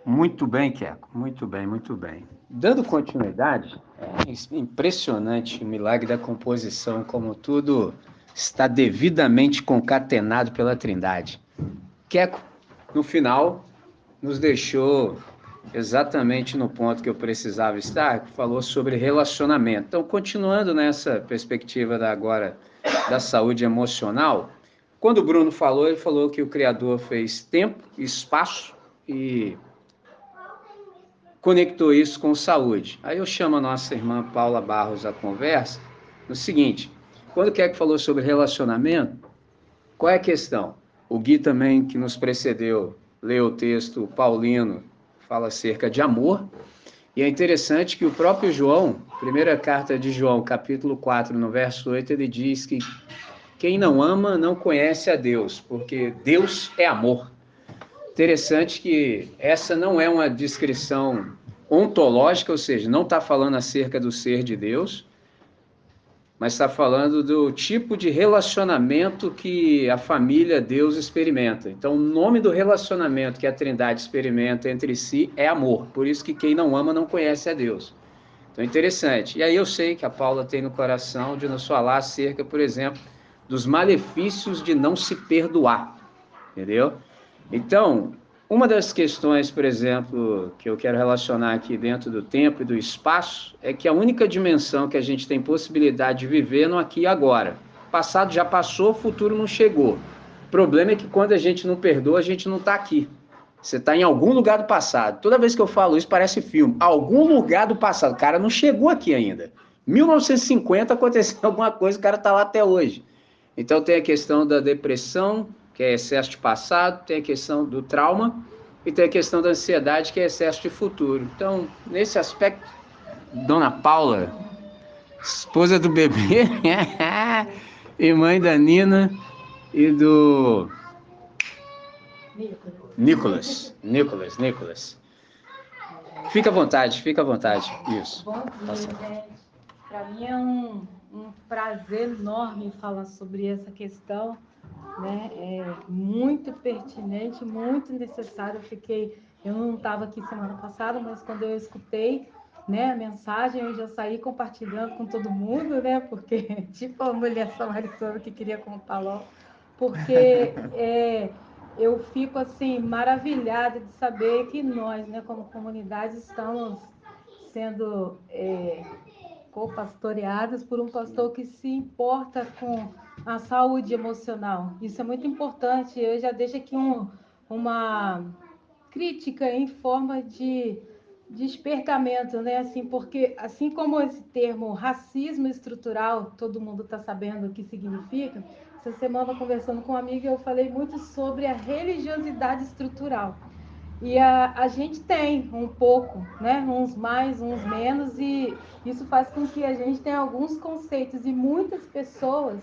Muito bem, Queco. Muito bem, muito bem. Dando continuidade, é impressionante o milagre da composição, como tudo está devidamente concatenado pela Trindade. Queco, no final, nos deixou exatamente no ponto que eu precisava estar, que falou sobre relacionamento. Então, continuando nessa perspectiva agora da saúde emocional, quando o Bruno falou, ele falou que o Criador fez tempo, espaço e conectou isso com saúde. Aí eu chamo a nossa irmã Paula Barros à conversa no seguinte: quando o Keck falou sobre relacionamento, qual é a questão? O Gui também, que nos precedeu, leu o texto paulino, fala acerca de amor, e é interessante que o próprio João, primeira carta de João, capítulo 4, no verso 8, ele diz que quem não ama não conhece a Deus, porque Deus é amor. Interessante que essa não é uma descrição ontológica, ou seja, não está falando acerca do ser de Deus, mas está falando do tipo de relacionamento que a família Deus experimenta. Então, o nome do relacionamento que a Trindade experimenta entre si é amor. Por isso que quem não ama não conhece a Deus. Então, é interessante. E aí eu sei que a Paula tem no coração de nos falar acerca, por exemplo, dos malefícios de não se perdoar. Entendeu? Então, uma das questões, por exemplo, que eu quero relacionar aqui dentro do tempo e do espaço, é que a única dimensão que a gente tem possibilidade de viver no aqui e agora. O passado já passou, o futuro não chegou. O problema é que quando a gente não perdoa, a gente não está aqui. Você está em algum lugar do passado. Toda vez que eu falo isso, parece filme. Algum lugar do passado. O cara não chegou aqui ainda. 1950 aconteceu alguma coisa, o cara está lá até hoje. Então tem a questão da depressão, que é excesso de passado, tem a questão do trauma e tem a questão da ansiedade, que é excesso de futuro. Então, nesse aspecto, Dona Paula, esposa do bebê e mãe da Nina e do Nicolas. Fica à vontade, isso. Bom dia, gente. Para mim é um prazer enorme falar sobre essa questão, né? É muito pertinente, muito necessário. Eu não estava aqui semana passada, mas quando eu escutei, né, a mensagem, eu já saí compartilhando com todo mundo, né? Porque tipo a mulher samaritana que queria contar logo, porque eu fico assim maravilhada de saber que nós, né, como comunidade, estamos sendo co-pastoreadas por um pastor que se importa com a saúde emocional. Isso é muito importante. Eu já deixo aqui uma crítica em forma de despertamento, né? Assim, porque assim como esse termo racismo estrutural, todo mundo está sabendo o que significa. Essa semana, conversando com uma amiga, eu falei muito sobre a religiosidade estrutural. E a gente tem um pouco, né? Uns mais, uns menos, e isso faz com que a gente tenha alguns conceitos, e muitas pessoas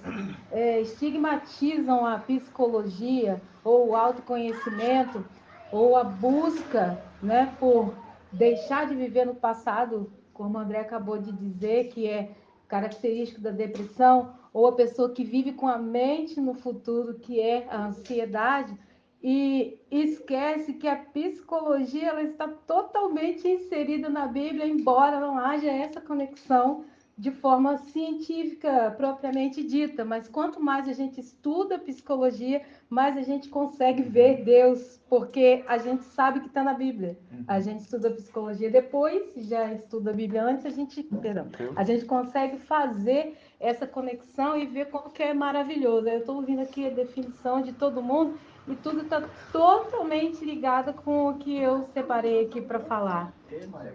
estigmatizam a psicologia, ou o autoconhecimento, ou a busca, né, por deixar de viver no passado, como o André acabou de dizer, que é característico da depressão, ou a pessoa que vive com a mente no futuro, que é a ansiedade, e esquece que a psicologia ela está totalmente inserida na Bíblia, embora não haja essa conexão de forma científica propriamente dita. Mas quanto mais a gente estuda psicologia, mais a gente consegue ver Deus, porque a gente sabe que está na Bíblia. A gente estuda psicologia depois, já estuda a Bíblia antes, a gente consegue fazer essa conexão e ver como que é maravilhoso. Eu estou ouvindo aqui a definição de todo mundo, e tudo está totalmente ligado com o que eu separei aqui para falar,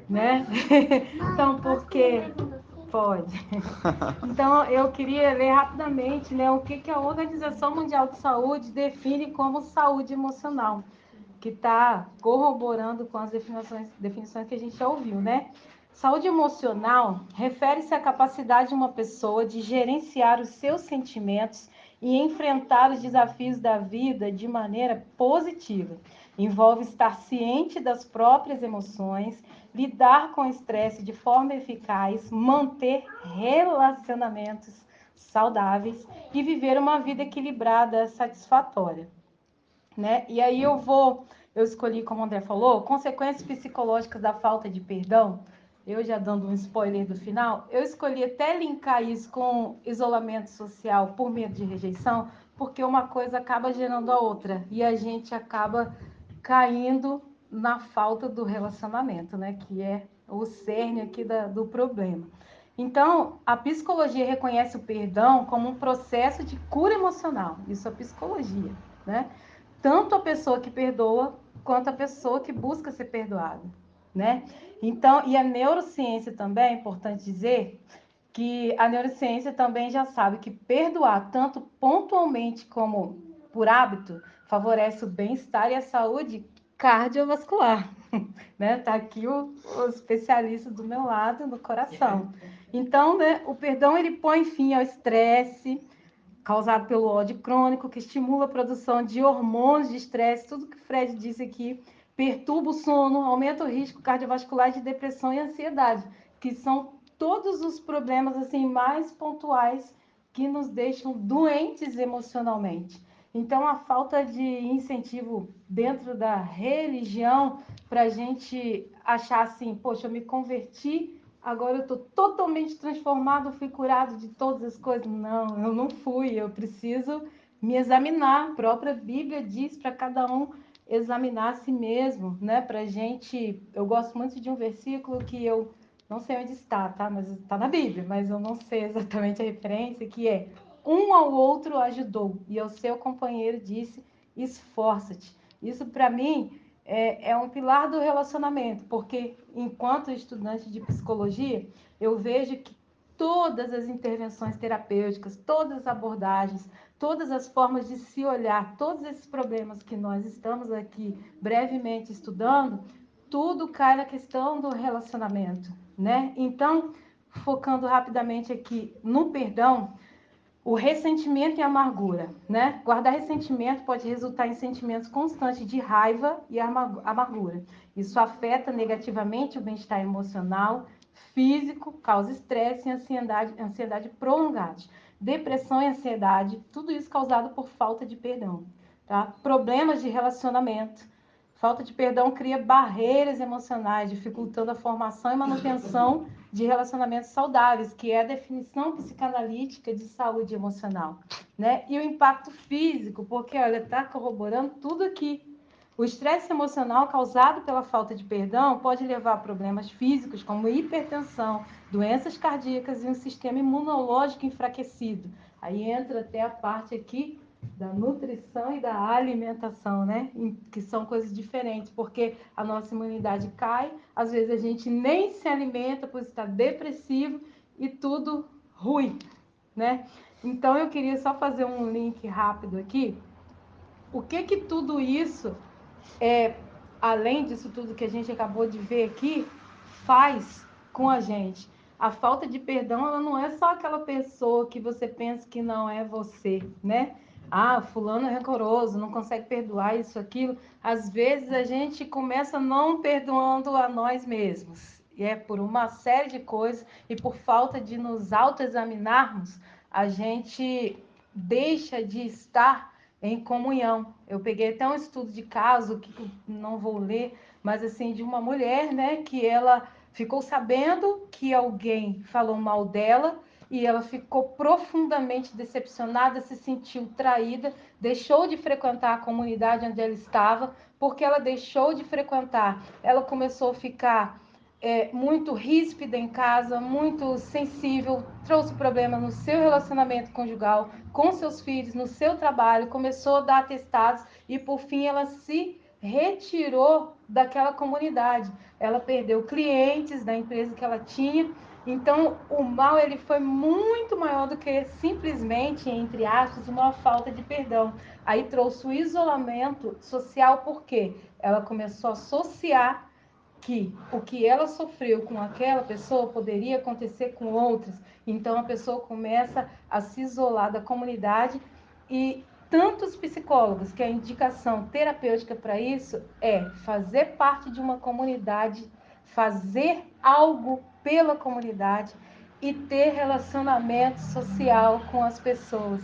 né? Então, porque pode. Então, eu queria ler rapidamente, né, o que a Organização Mundial de Saúde define como saúde emocional. que está corroborando com as definições que a gente já ouviu, né? Saúde emocional refere-se à capacidade de uma pessoa de gerenciar os seus sentimentos e enfrentar os desafios da vida de maneira positiva. Envolve estar ciente das próprias emoções, lidar com o estresse de forma eficaz, manter relacionamentos saudáveis e viver uma vida equilibrada, satisfatória, né? E aí eu escolhi, como o André falou, consequências psicológicas da falta de perdão. Eu já dando um spoiler do final, eu escolhi até linkar isso com isolamento social por medo de rejeição, porque uma coisa acaba gerando a outra e a gente acaba caindo na falta do relacionamento, né? Que é o cerne aqui do problema. Então, a psicologia reconhece o perdão como um processo de cura emocional. Isso é psicologia, né? Tanto a pessoa que perdoa quanto a pessoa que busca ser perdoada, né? Então, e a neurociência também, é importante dizer que a neurociência também já sabe que perdoar tanto pontualmente como por hábito favorece o bem-estar e a saúde cardiovascular, né? Tá aqui o especialista do meu lado, no coração. Então, né, o perdão ele põe fim ao estresse causado pelo ódio crônico, que estimula a produção de hormônios de estresse, tudo que o Fred disse aqui, perturba o sono, aumenta o risco cardiovascular de depressão e ansiedade, que são todos os problemas assim mais pontuais que nos deixam doentes emocionalmente. Então, a falta de incentivo dentro da religião para a gente achar assim, poxa, eu me converti, agora eu estou totalmente transformado, fui curado de todas as coisas. Não, eu não fui, eu preciso me examinar. A própria Bíblia diz para cada um examinar a si mesmo, né? Para gente, eu gosto muito de um versículo que eu não sei onde está, tá? Mas está na Bíblia, mas eu não sei exatamente a referência, que é um ao outro ajudou e ao seu companheiro disse, esforça-te. Isso para mim é um pilar do relacionamento, porque enquanto estudante de psicologia, eu vejo que todas as intervenções terapêuticas, todas as abordagens, todas as formas de se olhar, todos esses problemas que nós estamos aqui brevemente estudando, tudo cai na questão do relacionamento, né? Então, focando rapidamente aqui no perdão, o ressentimento e a amargura, né? Guardar ressentimento pode resultar em sentimentos constantes de raiva e amargura. Isso afeta negativamente o bem-estar emocional, físico, causa estresse e ansiedade prolongada. Depressão e ansiedade, tudo isso causado por falta de perdão, tá? Problemas de relacionamento. Falta de perdão cria barreiras emocionais, dificultando a formação e manutenção de relacionamentos saudáveis, que é a definição psicanalítica de saúde emocional, né? E o impacto físico, porque olha, está corroborando tudo aqui. O estresse emocional causado pela falta de perdão pode levar a problemas físicos como hipertensão, doenças cardíacas e um sistema imunológico enfraquecido. Aí entra até a parte aqui da nutrição e da alimentação, né? Que são coisas diferentes, porque a nossa imunidade cai, às vezes a gente nem se alimenta por estar depressivo e tudo ruim, né? Então eu queria só fazer um link rápido aqui. O que tudo isso além disso tudo que a gente acabou de ver aqui, faz com a gente? A falta de perdão, ela não é só aquela pessoa que você pensa que não é você, né? Ah, fulano é rancoroso, não consegue perdoar isso, aquilo. Às vezes a gente começa não perdoando a nós mesmos. E é por uma série de coisas e por falta de nos autoexaminarmos, a gente deixa de estar em comunhão. Eu peguei até um estudo de caso, que não vou ler, mas assim, de uma mulher, né, que ela ficou sabendo que alguém falou mal dela e ela ficou profundamente decepcionada, se sentiu traída, deixou de frequentar a comunidade onde ela estava, porque ela deixou de frequentar. Ela começou a ficar muito ríspida em casa, muito sensível, trouxe problema no seu relacionamento conjugal, com seus filhos, no seu trabalho, começou a dar atestados e, por fim, ela se retirou daquela comunidade. Ela perdeu clientes da empresa que ela tinha Então, o mal ele foi muito maior do que simplesmente, entre aspas, uma falta de perdão. Aí trouxe o isolamento social, porque ela começou a associar que o que ela sofreu com aquela pessoa poderia acontecer com outras. Então, a pessoa começa a se isolar da comunidade e tantos psicólogos que a indicação terapêutica para isso é fazer parte de uma comunidade, fazer algo pela comunidade e ter relacionamento social com as pessoas.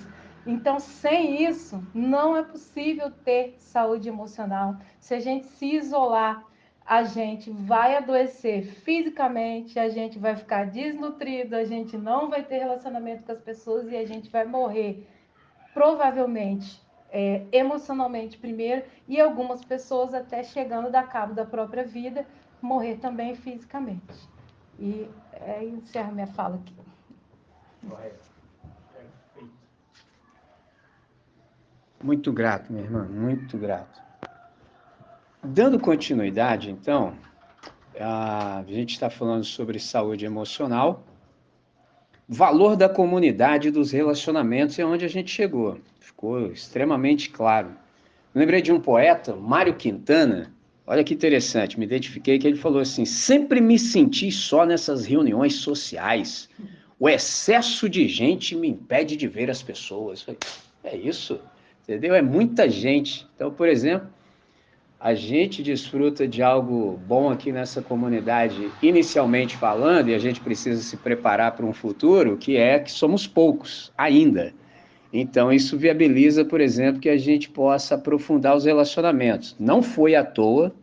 Então, sem isso, não é possível ter saúde emocional. Se a gente se isolar, a gente vai adoecer fisicamente, a gente vai ficar desnutrido, a gente não vai ter relacionamento com as pessoas e a gente vai morrer, provavelmente, emocionalmente primeiro, e algumas pessoas até chegando a dar cabo da própria vida, morrer também fisicamente. E encerro minha fala aqui. Muito grato, minha irmã, muito grato. Dando continuidade, então, a gente está falando sobre saúde emocional, valor da comunidade e dos relacionamentos é onde a gente chegou. Ficou extremamente claro. Lembrei de um poeta, Mário Quintana. Olha que interessante, me identifiquei que ele falou assim: sempre me senti só nessas reuniões sociais. O excesso de gente me impede de ver as pessoas. É isso, entendeu? É muita gente. Então, por exemplo, a gente desfruta de algo bom aqui nessa comunidade, inicialmente falando, e a gente precisa se preparar para um futuro, que é que somos poucos ainda. Então, isso viabiliza, por exemplo, que a gente possa aprofundar os relacionamentos. Não foi à toa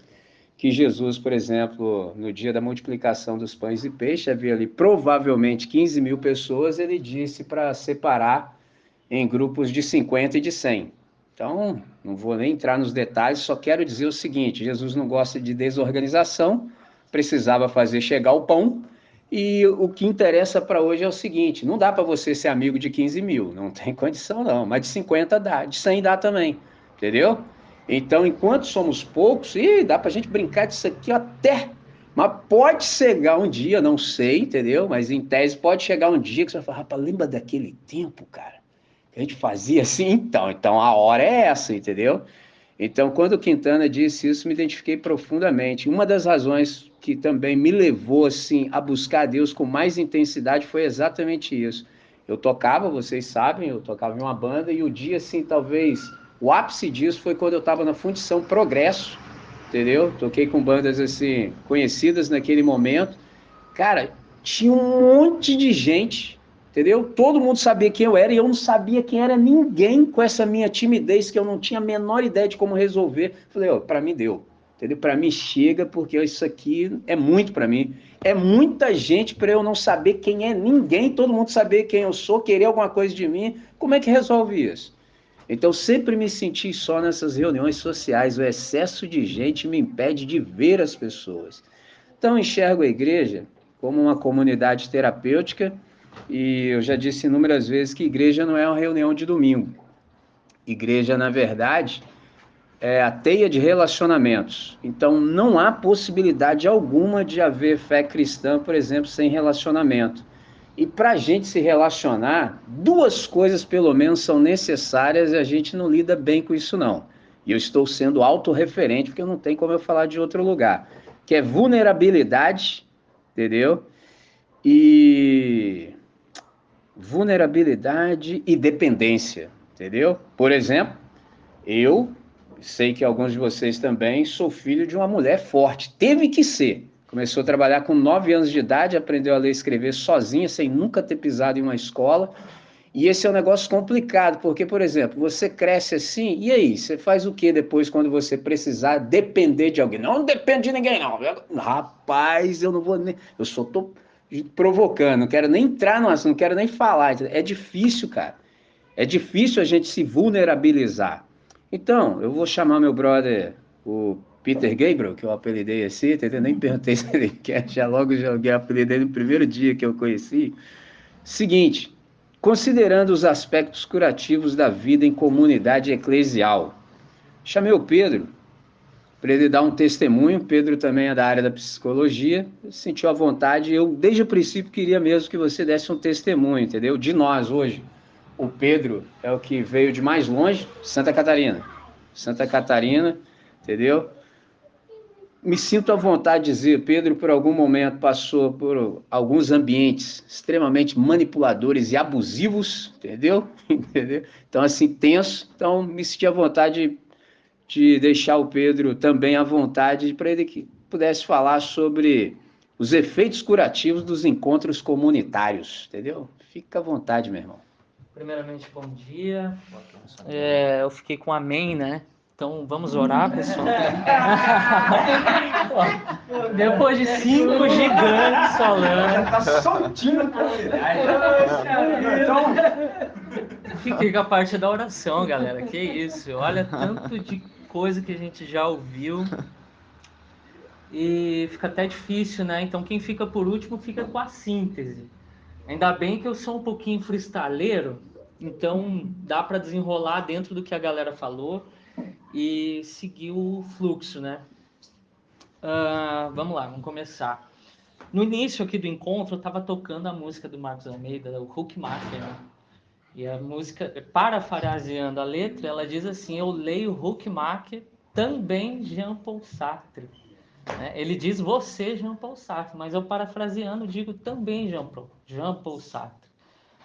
que Jesus, por exemplo, no dia da multiplicação dos pães e peixes, havia ali provavelmente 15 mil pessoas, ele disse para separar em grupos de 50 e de 100. Então, não vou nem entrar nos detalhes, só quero dizer o seguinte: Jesus não gosta de desorganização, precisava fazer chegar o pão, e o que interessa para hoje é o seguinte: não dá para você ser amigo de 15 mil, não tem condição não, mas de 50 dá, de 100 dá também, entendeu? Então, enquanto somos poucos, dá para a gente brincar disso aqui até, mas pode chegar um dia, não sei, entendeu? Mas em tese pode chegar um dia que você vai falar: rapaz, lembra daquele tempo, cara? Que a gente fazia assim? Então a hora é essa, entendeu? Então, quando o Quintana disse isso, me identifiquei profundamente. Uma das razões que também me levou assim a buscar a Deus com mais intensidade foi exatamente isso. Eu tocava, vocês sabem, eu tocava em uma banda, e o dia, assim, talvez o ápice disso foi quando eu estava na Fundição Progresso, entendeu? Toquei com bandas assim conhecidas naquele momento. Cara, tinha um monte de gente, entendeu? Todo mundo sabia quem eu era e eu não sabia quem era ninguém, com essa minha timidez que eu não tinha a menor ideia de como resolver. Falei, ó, para mim deu, entendeu? Para mim chega, porque isso aqui é muito para mim. É muita gente para eu não saber quem é ninguém, todo mundo saber quem eu sou, querer alguma coisa de mim. Como é que resolve isso? Então, sempre me senti só nessas reuniões sociais. O excesso de gente me impede de ver as pessoas. Então, enxergo a igreja como uma comunidade terapêutica, e eu já disse inúmeras vezes que igreja não é uma reunião de domingo. Igreja, na verdade, é a teia de relacionamentos. Então, não há possibilidade alguma de haver fé cristã, por exemplo, sem relacionamento. E para a gente se relacionar, duas coisas pelo menos são necessárias, e a gente não lida bem com isso não. E eu estou sendo autorreferente, porque não tem como eu falar de outro lugar. Que é vulnerabilidade, entendeu? E vulnerabilidade e dependência, entendeu? Por exemplo, eu sei que alguns de vocês também, sou filho de uma mulher forte, teve que ser. Começou a trabalhar com 9 anos de idade, aprendeu a ler e escrever sozinha, sem nunca ter pisado em uma escola. E esse é um negócio complicado, porque, por exemplo, você cresce assim, e aí? Você faz o que depois quando você precisar depender de alguém? Não depende de ninguém, não. Rapaz, eu não vou nem... Eu só tô provocando, não quero nem entrar no assunto, não quero nem falar. É difícil, cara. É difícil a gente se vulnerabilizar. Então, eu vou chamar meu brother, o Peter Gabriel, que eu apelidei assim, entendeu? Nem perguntei se ele quer, já logo joguei o apelido dele no primeiro dia que eu conheci. Seguinte, considerando os aspectos curativos da vida em comunidade eclesial. Chamei o Pedro, para ele dar um testemunho. Pedro também é da área da psicologia, sentiu a vontade. Eu, desde o princípio, queria mesmo que você desse um testemunho, entendeu? De nós hoje. O Pedro é o que veio de mais longe, Santa Catarina. Santa Catarina, entendeu? Me sinto à vontade de dizer, Pedro, por algum momento passou por alguns ambientes extremamente manipuladores e abusivos, entendeu? Entendeu? Então, assim, tenso. Então, me senti à vontade de deixar o Pedro também à vontade para ele que pudesse falar sobre os efeitos curativos dos encontros comunitários, entendeu? Fica à vontade, meu irmão. Primeiramente, bom dia. Eu fiquei com amém, né? Então, vamos orar, pessoal. Depois de 5 gigantes falando. Tá soltinho na comunidade. Fiquei com a parte da oração, galera. Que isso. Olha tanto de coisa que a gente já ouviu. E fica até difícil, né? Então, quem fica por último fica com a síntese. Ainda bem que eu sou um pouquinho freestyleiro, então dá para desenrolar dentro do que a galera falou e seguir o fluxo, né? Vamos lá, vamos começar. No início aqui do encontro, eu estava tocando a música do Marcos Almeida, o Huckmacher, né? E a música, parafraseando a letra, ela diz assim: eu leio Huckmacher, também Jean-Paul Sartre. Ele diz você, Jean-Paul Sartre, mas eu parafraseando digo também Jean-Paul Sartre.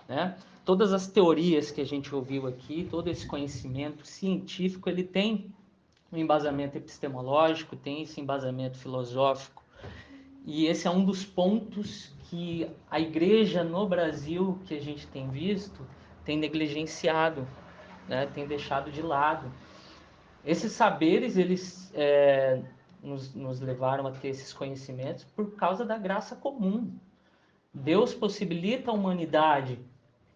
Né? Todas as teorias que a gente ouviu aqui, todo esse conhecimento científico, ele tem um embasamento epistemológico, tem esse embasamento filosófico. E esse é um dos pontos que a igreja no Brasil, que a gente tem visto, tem negligenciado, né? Tem deixado de lado. Esses saberes, eles nos levaram a ter esses conhecimentos por causa da graça comum. Deus possibilita a humanidade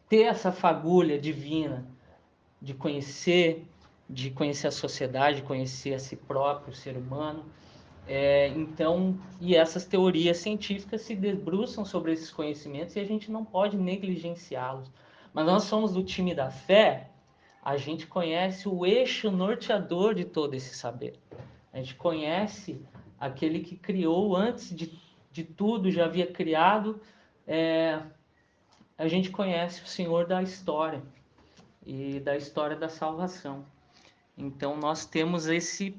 ter essa fagulha divina de conhecer a sociedade, de conhecer a si próprio, o ser humano. E essas teorias científicas se debruçam sobre esses conhecimentos e a gente não pode negligenciá-los. Mas nós somos do time da fé, a gente conhece o eixo norteador de todo esse saber. A gente conhece aquele que criou antes de tudo, já havia criado. A gente conhece o Senhor da história e da história da salvação. Então nós temos esse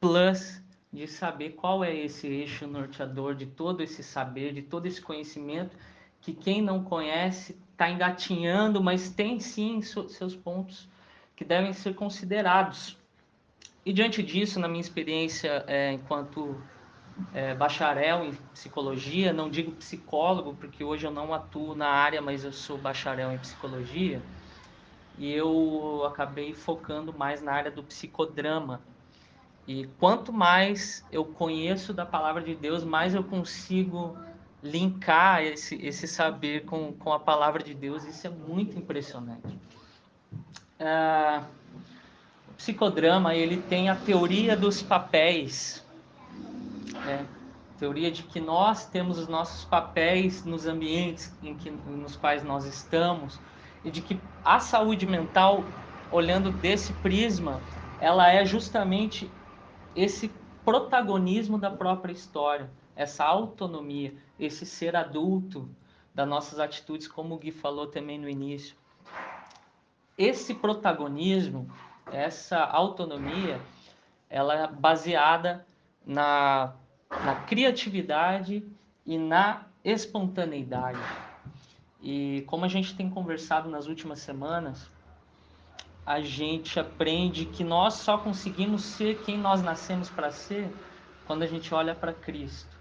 plus de saber qual é esse eixo norteador de todo esse saber, de todo esse conhecimento, que quem não conhece está engatinhando, mas tem sim seus pontos que devem ser considerados. E diante disso, na minha experiência enquanto bacharel em psicologia, não digo psicólogo, porque hoje eu não atuo na área, mas eu sou bacharel em psicologia, e eu acabei focando mais na área do psicodrama. E quanto mais eu conheço da palavra de Deus, mais eu consigo linkar esse saber com a palavra de Deus. Isso é muito impressionante. O psicodrama, ele tem a teoria dos papéis, né? Teoria de que nós temos os nossos papéis nos ambientes nos quais nós estamos, e de que a saúde mental, olhando desse prisma, ela é justamente esse protagonismo da própria história, essa autonomia, esse ser adulto das nossas atitudes, como o Gui falou também no início. Esse protagonismo, essa autonomia, ela é baseada na criatividade e na espontaneidade. E como a gente tem conversado nas últimas semanas, a gente aprende que nós só conseguimos ser quem nós nascemos para ser quando a gente olha para Cristo.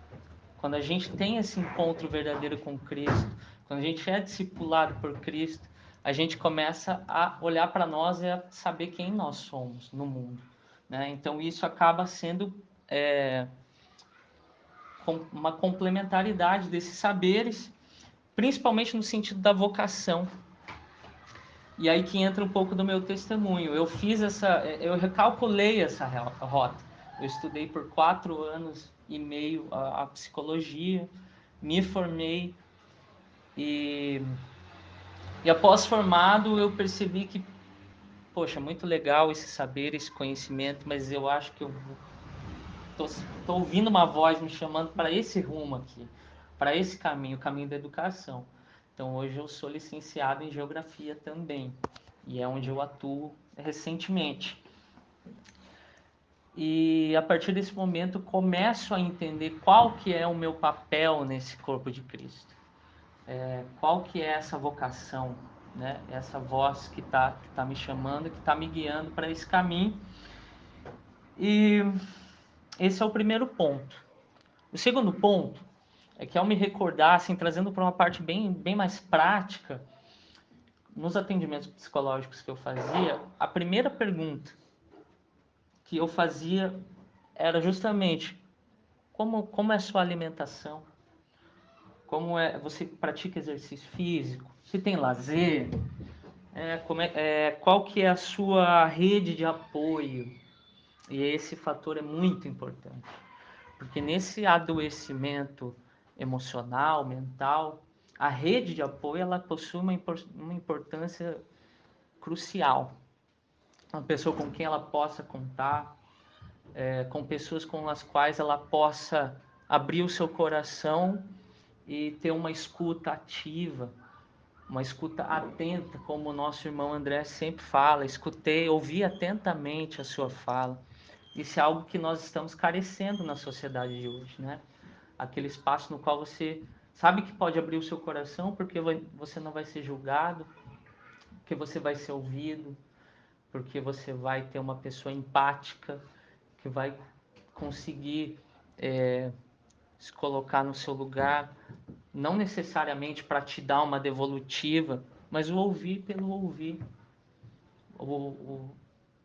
Quando a gente tem esse encontro verdadeiro com Cristo, quando a gente é discipulado por Cristo, a gente começa a olhar para nós e a saber quem nós somos no mundo, né? Então isso acaba sendo uma complementaridade desses saberes, principalmente no sentido da vocação. E aí que entra um pouco do meu testemunho. Eu recalculei essa rota. Eu estudei por 4 anos e meio a psicologia, me formei e após formado eu percebi que, poxa, muito legal esse saber, esse conhecimento, mas eu acho que eu tô ouvindo uma voz me chamando para esse rumo aqui, para esse caminho, o caminho da educação. Então hoje eu sou licenciado em geografia também, e é onde eu atuo recentemente. E a partir desse momento começo a entender qual que é o meu papel nesse corpo de Cristo. Qual que é essa vocação, né? Essa voz que tá me chamando, que está me guiando para esse caminho. E esse é o primeiro ponto. O segundo ponto é que ao me recordar, assim, trazendo para uma parte bem mais prática, nos atendimentos psicológicos que eu fazia, a primeira pergunta que eu fazia era justamente como é a sua alimentação? Como você pratica exercício físico? Se tem lazer? Qual que é a sua rede de apoio? E esse fator é muito importante, porque nesse adoecimento emocional, mental, a rede de apoio ela possui uma importância crucial. Uma pessoa com quem ela possa contar, com pessoas com as quais ela possa abrir o seu coração e ter uma escuta ativa, uma escuta atenta, como o nosso irmão André sempre fala, ouvi atentamente a sua fala. Isso é algo que nós estamos carecendo na sociedade de hoje, né? Aquele espaço no qual você sabe que pode abrir o seu coração porque você não vai ser julgado, porque você vai ser ouvido, porque você vai ter uma pessoa empática que vai conseguir se colocar no seu lugar, não necessariamente para te dar uma devolutiva, mas o ouvir pelo ouvir.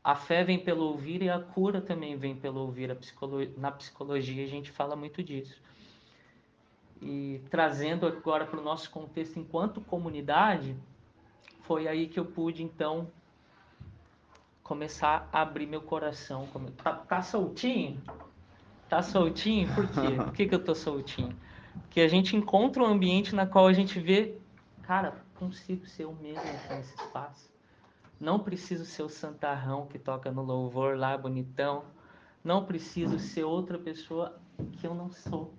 A fé vem pelo ouvir e a cura também vem pelo ouvir. Na psicologia a gente fala muito disso. E trazendo agora para o nosso contexto enquanto comunidade, foi aí que eu pude então começar a abrir meu coração. Tá soltinho? Tá soltinho? Por quê? Por que eu tô soltinho? Porque a gente encontra um ambiente na qual a gente vê, cara, consigo ser eu mesmo aqui nesse espaço. Não preciso ser o santarrão que toca no louvor lá, bonitão. Não preciso ser outra pessoa que eu não sou.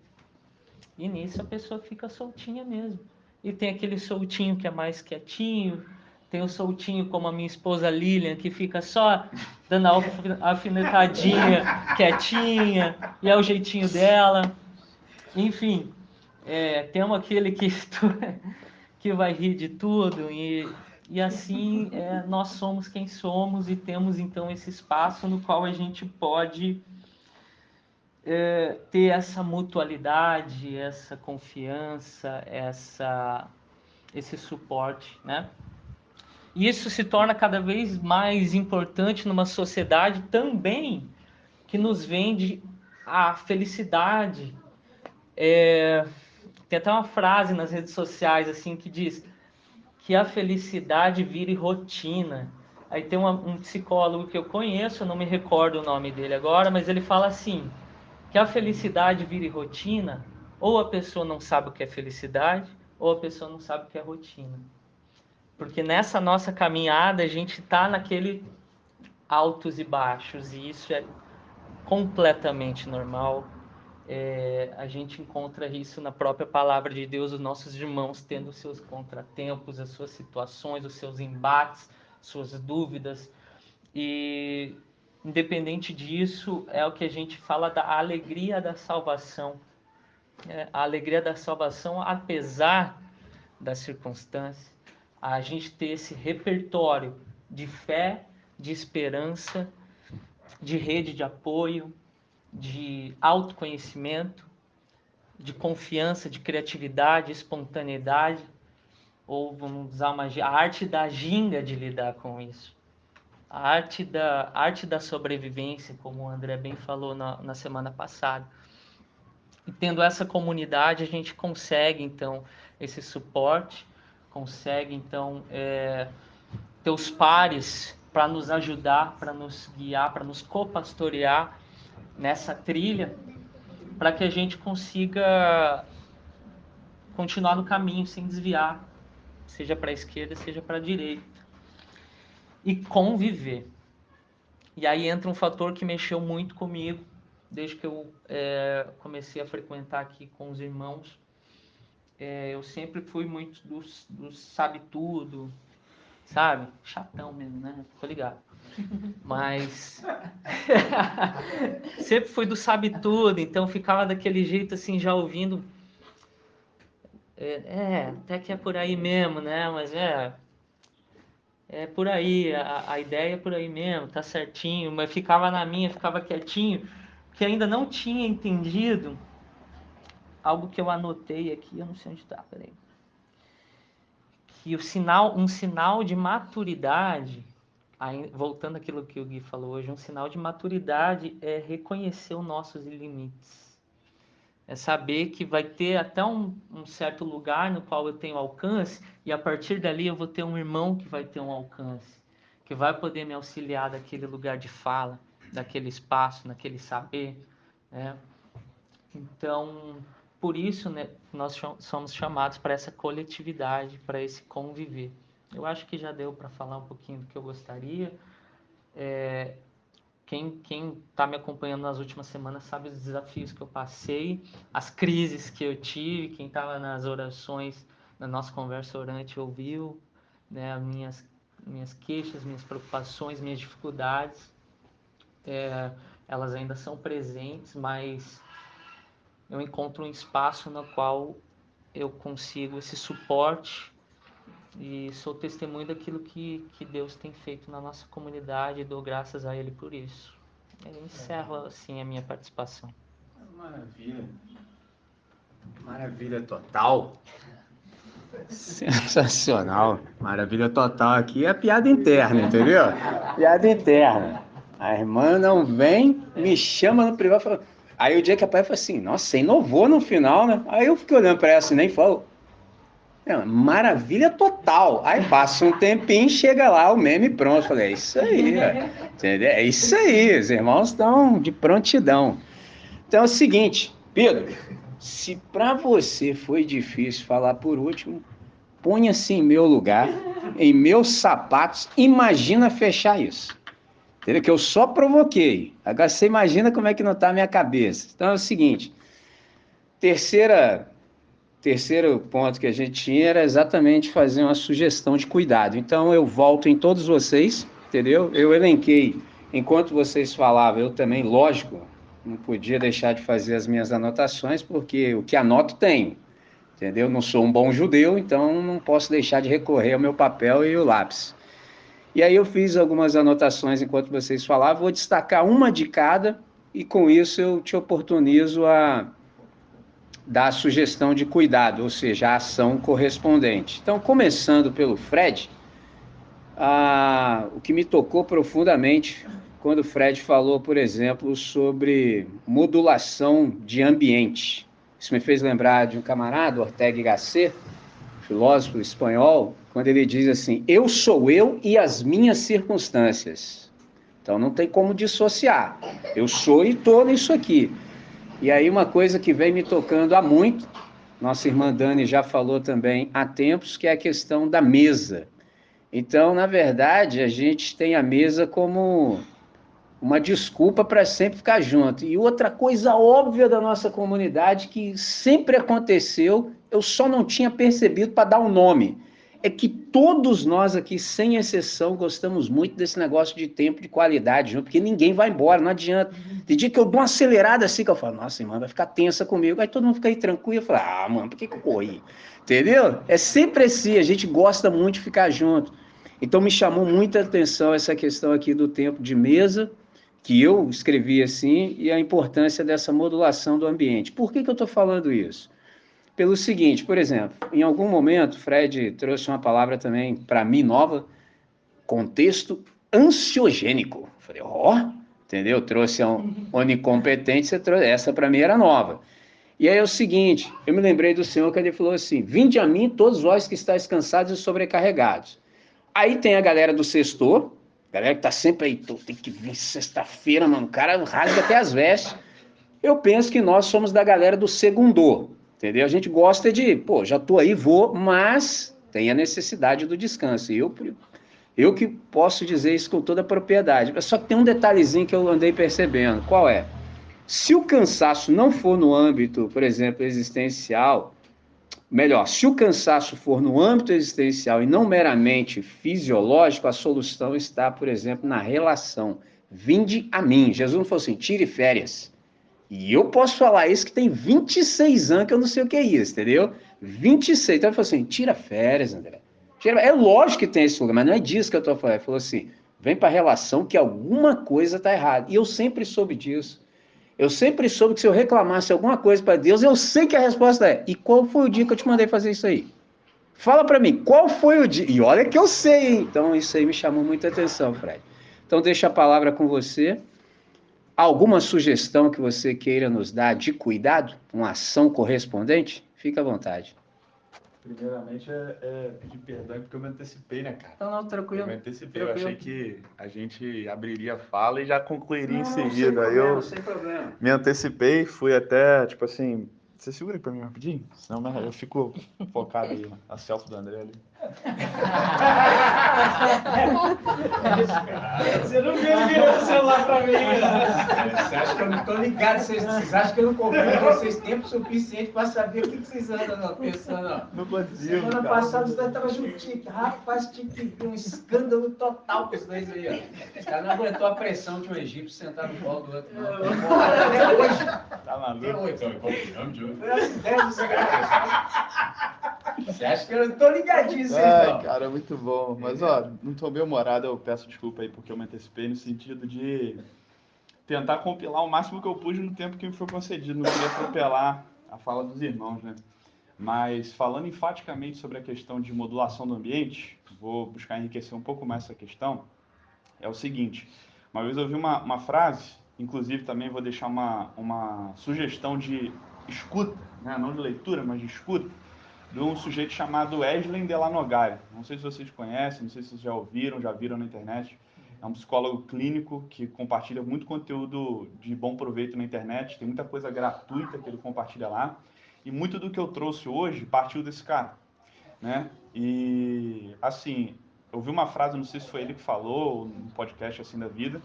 E nisso a pessoa fica soltinha mesmo. E tem aquele soltinho que é mais quietinho. Tem o soltinho como a minha esposa Lilian, que fica só dando a alfinetadinha, quietinha. E é o jeitinho dela. Enfim, temos aquele que vai rir de tudo. E assim nós somos quem somos e temos então esse espaço no qual a gente pode ter essa mutualidade, essa confiança, esse suporte, né? E isso se torna cada vez mais importante numa sociedade também que nos vende a felicidade. Tem até uma frase nas redes sociais assim que diz que a felicidade vire rotina. Aí tem um psicólogo que eu conheço, eu não me recordo o nome dele agora, mas ele fala assim, que a felicidade vire rotina, ou a pessoa não sabe o que é felicidade, ou a pessoa não sabe o que é rotina. Porque nessa nossa caminhada a gente está naquele altos e baixos, e isso é completamente normal. A gente encontra isso na própria palavra de Deus, os nossos irmãos tendo os seus contratempos, as suas situações, os seus embates, suas dúvidas. E independente disso, é o que a gente fala da alegria da salvação. A alegria da salvação, apesar das circunstâncias, a gente ter esse repertório de fé, de esperança, de rede de apoio, de autoconhecimento, de confiança, de criatividade, espontaneidade, ou vamos usar a arte da ginga de lidar com isso. A arte da sobrevivência, como o André bem falou na semana passada. E tendo essa comunidade, a gente consegue, então, esse suporte, consegue, então, ter os pares para nos ajudar, para nos guiar, para nos copastorear nessa trilha, para que a gente consiga continuar no caminho sem desviar, seja para a esquerda, seja para a direita. E conviver. E aí entra um fator que mexeu muito comigo desde que eu comecei a frequentar aqui com os irmãos, eu sempre fui muito dos sabe tudo, sabe? Chatão mesmo, né? Tô ligado. Mas sempre fui do sabe tudo, então ficava daquele jeito assim, já ouvindo. Até que é por aí mesmo, né? Mas é por aí, a ideia é por aí mesmo, tá certinho, mas ficava na minha, ficava quietinho, que ainda não tinha entendido algo que eu anotei aqui, eu não sei onde tá, peraí. Que um sinal de maturidade, aí, voltando àquilo que o Gui falou hoje, um sinal de maturidade é reconhecer os nossos limites. É saber que vai ter até um certo lugar no qual eu tenho alcance, e a partir dali eu vou ter um irmão que vai ter um alcance, que vai poder me auxiliar daquele lugar de fala, daquele espaço, naquele saber, né? Então, por isso, né, nós somos chamados para essa coletividade, para esse conviver. Eu acho que já deu para falar um pouquinho do que eu gostaria. Quem está me acompanhando nas últimas semanas sabe os desafios que eu passei, as crises que eu tive. Quem estava nas orações, na nossa conversa orante, ouviu, né, as minhas queixas, minhas preocupações, minhas dificuldades. Elas ainda são presentes, mas eu encontro um espaço no qual eu consigo esse suporte e sou testemunho daquilo que Deus tem feito na nossa comunidade e dou graças a Ele por isso. Eu encerro assim a minha participação. Maravilha. Maravilha total. Sensacional. Maravilha total aqui é piada interna, entendeu? Piada interna. A irmã não vem, me chama no privado e fala... Aí o dia que aparece, eu falei assim, nossa, você inovou no final, né? Aí eu fiquei olhando para ela assim, nem falo, maravilha total. Aí passa um tempinho, chega lá o meme pronto. Eu falei, é isso aí, entendeu? É isso aí, os irmãos estão de prontidão. Então é o seguinte, Pedro, se para você foi difícil falar por último, ponha-se em meu lugar, em meus sapatos, imagina fechar isso. Entendeu? Que eu só provoquei. Agora você imagina como é que não está a minha cabeça. Então é o seguinte, terceiro ponto que a gente tinha era exatamente fazer uma sugestão de cuidado. Então eu volto em todos vocês, entendeu? Eu elenquei, enquanto vocês falavam, eu também, lógico, não podia deixar de fazer as minhas anotações, porque o que anoto tenho, entendeu? Não sou um bom judeu, então não posso deixar de recorrer ao meu papel e o lápis. E aí eu fiz algumas anotações enquanto vocês falavam, vou destacar uma de cada, e com isso eu te oportunizo a dar a sugestão de cuidado, ou seja, a ação correspondente. Então, começando pelo Fred, o que me tocou profundamente quando o Fred falou, por exemplo, sobre modulação de ambiente. Isso me fez lembrar de um camarada, Ortega y Gasset, filósofo espanhol, quando ele diz assim, eu sou eu e as minhas circunstâncias. Então não tem como dissociar. Eu sou e estou nisso aqui. E aí uma coisa que vem me tocando há muito, nossa irmã Dani já falou também há tempos, que é a questão da mesa. Então, na verdade, a gente tem a mesa como uma desculpa para sempre ficar junto. E outra coisa óbvia da nossa comunidade, que sempre aconteceu, eu só não tinha percebido para dar um nome, é que todos nós aqui, sem exceção, gostamos muito desse negócio de tempo de qualidade junto, porque ninguém vai embora, não adianta. Tem dia que eu dou uma acelerada assim, que eu falo, nossa, irmã, vai ficar tensa comigo. Aí todo mundo fica aí tranquilo, eu falo, mano, por que eu corri? Entendeu? É sempre assim, a gente gosta muito de ficar junto. Então me chamou muita atenção essa questão aqui do tempo de mesa, que eu escrevi assim, e a importância dessa modulação do ambiente. Por que eu estou falando isso? Pelo seguinte, por exemplo, em algum momento, Fred trouxe uma palavra também para mim nova, contexto ansiogênico. Eu falei, entendeu? Trouxe um onicompetente, você trouxe, essa para mim era nova. E aí é o seguinte, eu me lembrei do Senhor que ele falou assim, vinde a mim todos vós que estáis cansados e sobrecarregados. Aí tem a galera do sextor, galera que tá sempre aí, tem que vir sexta-feira, mano, o cara rasga até as vestes. Eu penso que nós somos da galera do segundor, entendeu? A gente gosta de, já tô aí, vou, mas tem a necessidade do descanso. E eu que posso dizer isso com toda a propriedade. Só que tem um detalhezinho que eu andei percebendo. Qual é? Se o cansaço não for no âmbito, por exemplo, existencial, melhor, se o cansaço for no âmbito existencial e não meramente fisiológico, a solução está, por exemplo, na relação. Vinde a mim. Jesus não falou assim, tire férias. E eu posso falar isso que tem 26 anos que eu não sei o que é isso, entendeu? 26. Então ele falou assim, tira férias, André. É lógico que tem esse lugar, mas não é disso que eu estou falando. Ele falou assim, vem para a relação que alguma coisa está errada. E eu sempre soube disso. Eu sempre soube que se eu reclamasse alguma coisa para Deus, eu sei que a resposta é, e qual foi o dia que eu te mandei fazer isso aí? Fala para mim, qual foi o dia? E olha que eu sei, hein? Então isso aí me chamou muita atenção, Fred. Então deixa a palavra com você. Alguma sugestão que você queira nos dar de cuidado? Uma ação correspondente? Fica à vontade. Primeiramente pedir perdão porque eu me antecipei, né, cara? Não, tranquilo. Eu me antecipei, Tranquilo. eu achei que a gente abriria a fala e já concluiria em seguida. Sem problema, Eu sem problema. me antecipei, fui até, tipo assim. Você segura aí pra mim rapidinho? Senão eu fico focado aí, a selfie do André ali. Você não viu virando o celular pra mim, né? Você acha que eu não tô ligado? Vocês acham que eu não confio em vocês tempo suficiente para saber o que vocês andam pensando? Não consigo, Semana cara. passada os dois estavam juntinhos. Rapaz, tinha que ter um escândalo total com os dois aí, ó. Os caras não aguentou a pressão de um egípcio sentar no colo do outro, não. Até hoje. Tá maluco? Até hoje. Foi as ideias dos caras. Você acha que eu não tô ligadinho, vocês não? Cara, muito bom. Mas, ó, não tô bem humorado, eu peço desculpa aí porque eu me antecipei no sentido de tentar compilar o máximo que eu pude no tempo que me foi concedido. Não queria atropelar a fala dos irmãos, né? Mas falando enfaticamente sobre a questão de modulação do ambiente, vou buscar enriquecer um pouco mais essa questão, é o seguinte, uma vez eu ouvi uma frase, inclusive também vou deixar uma sugestão de escuta, né? Não de leitura, mas de escuta, de um sujeito chamado Wesley Delanogari. Não sei se vocês conhecem, não sei se vocês já ouviram, já viram na internet. É um psicólogo clínico que compartilha muito conteúdo de bom proveito na internet, tem muita coisa gratuita que ele compartilha lá. E muito do que eu trouxe hoje partiu desse cara, né? E, assim, eu vi uma frase, não sei se foi ele que falou, num podcast assim da vida,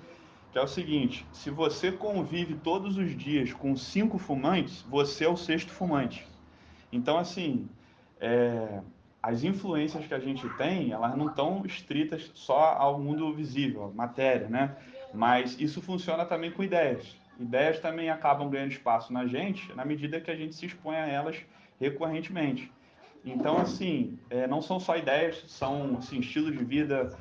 que é o seguinte, se você convive todos os dias com 5 fumantes, você é o 6º fumante. Então, assim, as influências que a gente tem, elas não estão estritas só ao mundo visível, à matéria, né? Mas isso funciona também com ideias. Ideias também acabam ganhando espaço na gente na medida que a gente se expõe a elas recorrentemente. Então, assim, não são só ideias, são assim, estilos de vida,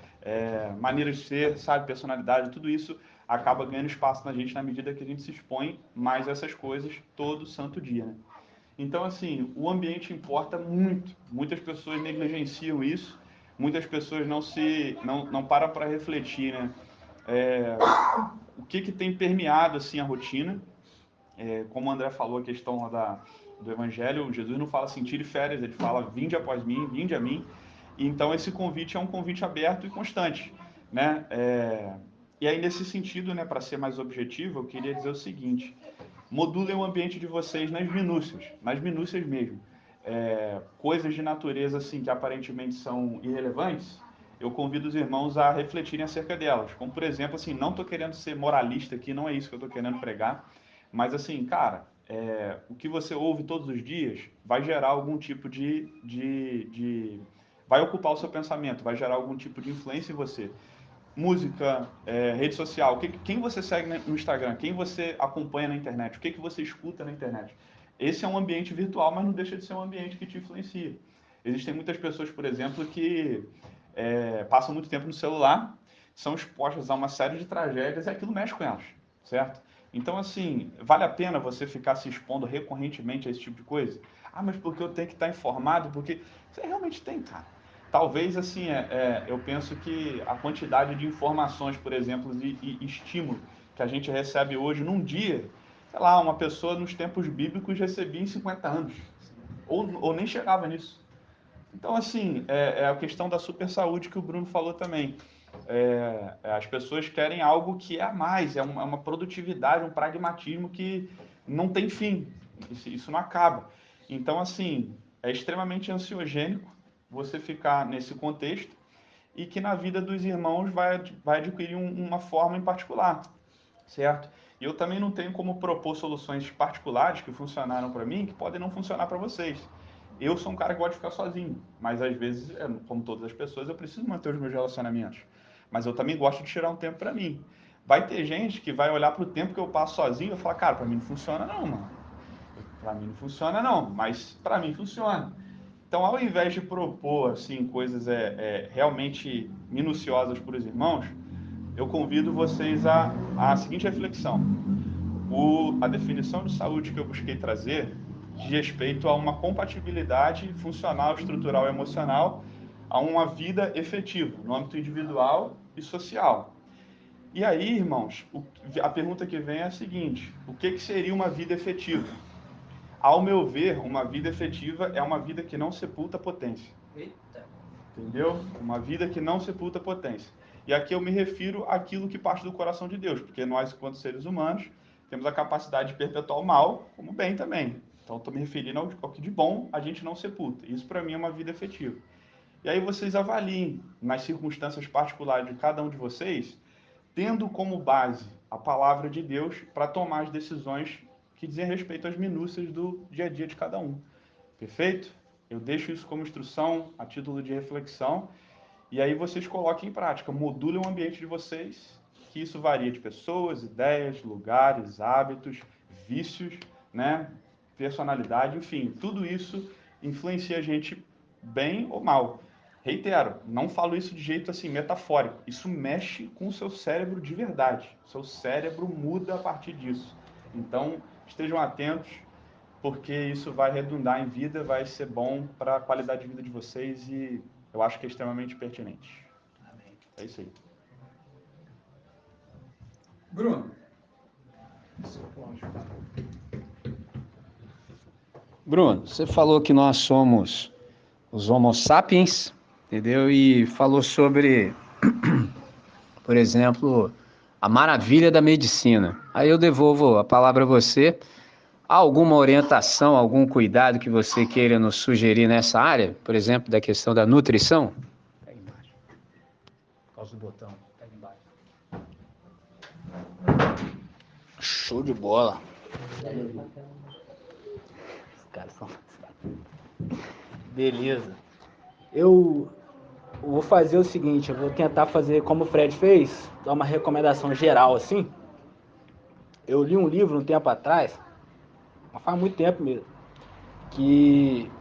maneiras de ser, sabe, personalidade, tudo isso acaba ganhando espaço na gente na medida que a gente se expõe mais a essas coisas todo santo dia, né? Então, assim, o ambiente importa muito. Muitas pessoas negligenciam isso, muitas pessoas não param para refletir, né? O que tem permeado, assim, a rotina. Como o André falou, a questão lá do Evangelho, Jesus não fala assim, tire férias, ele fala, vinde após mim, vinde a mim. E, então, esse convite é um convite aberto e constante, né? E aí, nesse sentido, né, para ser mais objetivo, eu queria dizer o seguinte, modulem o ambiente de vocês nas minúcias mesmo. Coisas de natureza assim que aparentemente são irrelevantes, eu convido os irmãos a refletirem acerca delas. Como, por exemplo, assim, não estou querendo ser moralista aqui, não é isso que eu estou querendo pregar, mas assim, cara, o que você ouve todos os dias vai gerar algum tipo vai ocupar o seu pensamento, vai gerar algum tipo de influência em você. Música, rede social, quem você segue no Instagram, quem você acompanha na internet, o que você escuta na internet. Esse é um ambiente virtual, mas não deixa de ser um ambiente que te influencia. Existem muitas pessoas, por exemplo, que passam muito tempo no celular, são expostas a uma série de tragédias e aquilo mexe com elas, certo? Então, assim, vale a pena você ficar se expondo recorrentemente a esse tipo de coisa? Ah, mas porque eu tenho que estar informado? Porque você realmente tem, cara. Talvez, assim, eu penso que a quantidade de informações, por exemplo, e estímulo que a gente recebe hoje num dia, sei lá, uma pessoa nos tempos bíblicos recebia em 50 anos, ou nem chegava nisso. Então, assim, é a questão da super saúde que o Bruno falou também. As pessoas querem algo que é a mais, é uma produtividade, um pragmatismo que não tem fim, isso não acaba. Então, assim, é extremamente ansiogênico você ficar nesse contexto e que na vida dos irmãos vai adquirir uma forma em particular. certo? E eu também não tenho como propor soluções particulares que funcionaram para mim, que podem não funcionar para vocês. Eu sou um cara que gosta de ficar sozinho, mas às vezes, como todas as pessoas, eu preciso manter os meus relacionamentos. Mas eu também gosto de tirar um tempo para mim. Vai ter gente que vai olhar para o tempo que eu passo sozinho e falar, cara, para mim não funciona não, mano. Para mim não funciona não, mas para mim funciona. Então, ao invés de propor assim coisas realmente minuciosas para os irmãos, eu convido vocês a seguinte reflexão. A definição de saúde que eu busquei trazer diz respeito a uma compatibilidade funcional, estrutural e emocional a uma vida efetiva, no âmbito individual e social. E aí, irmãos, a pergunta que vem é a seguinte: o que seria uma vida efetiva? Ao meu ver, uma vida efetiva é uma vida que não sepulta a potência. Eita. Entendeu? Uma vida que não sepulta a potência. E aqui eu me refiro àquilo que parte do coração de Deus, porque nós, enquanto seres humanos, temos a capacidade de perpetuar o mal como bem também. Então, estou me referindo ao que de bom a gente não sepulta. Isso, para mim, é uma vida efetiva. E aí vocês avaliem, nas circunstâncias particulares de cada um de vocês, tendo como base a palavra de Deus para tomar as decisões que dizem respeito às minúcias do dia a dia de cada um. Perfeito? Eu deixo isso como instrução, a título de reflexão, e aí vocês coloquem em prática, modulem o ambiente de vocês, que isso varia de pessoas, ideias, lugares, hábitos, vícios, né? Personalidade, enfim, tudo isso influencia a gente bem ou mal. Reitero, não falo isso de jeito assim metafórico, isso mexe com o seu cérebro de verdade, o seu cérebro muda a partir disso. Então, estejam atentos, porque isso vai redundar em vida, vai ser bom para a qualidade de vida de vocês e eu acho que é extremamente pertinente. É isso aí. Bruno. Bruno, você falou que nós somos os Homo sapiens, entendeu? E falou sobre, por exemplo, a maravilha da medicina. Aí eu devolvo a palavra a você. Há alguma orientação, algum cuidado que você queira nos sugerir nessa área? Por exemplo, da questão da nutrição? Pega embaixo. Por causa do botão. Pega embaixo. Show de bola. Os caras são... Beleza. Eu vou fazer o seguinte, eu vou tentar fazer como o Fred fez, dar uma recomendação geral assim. Eu li um livro um tempo atrás, mas faz muito tempo mesmo, que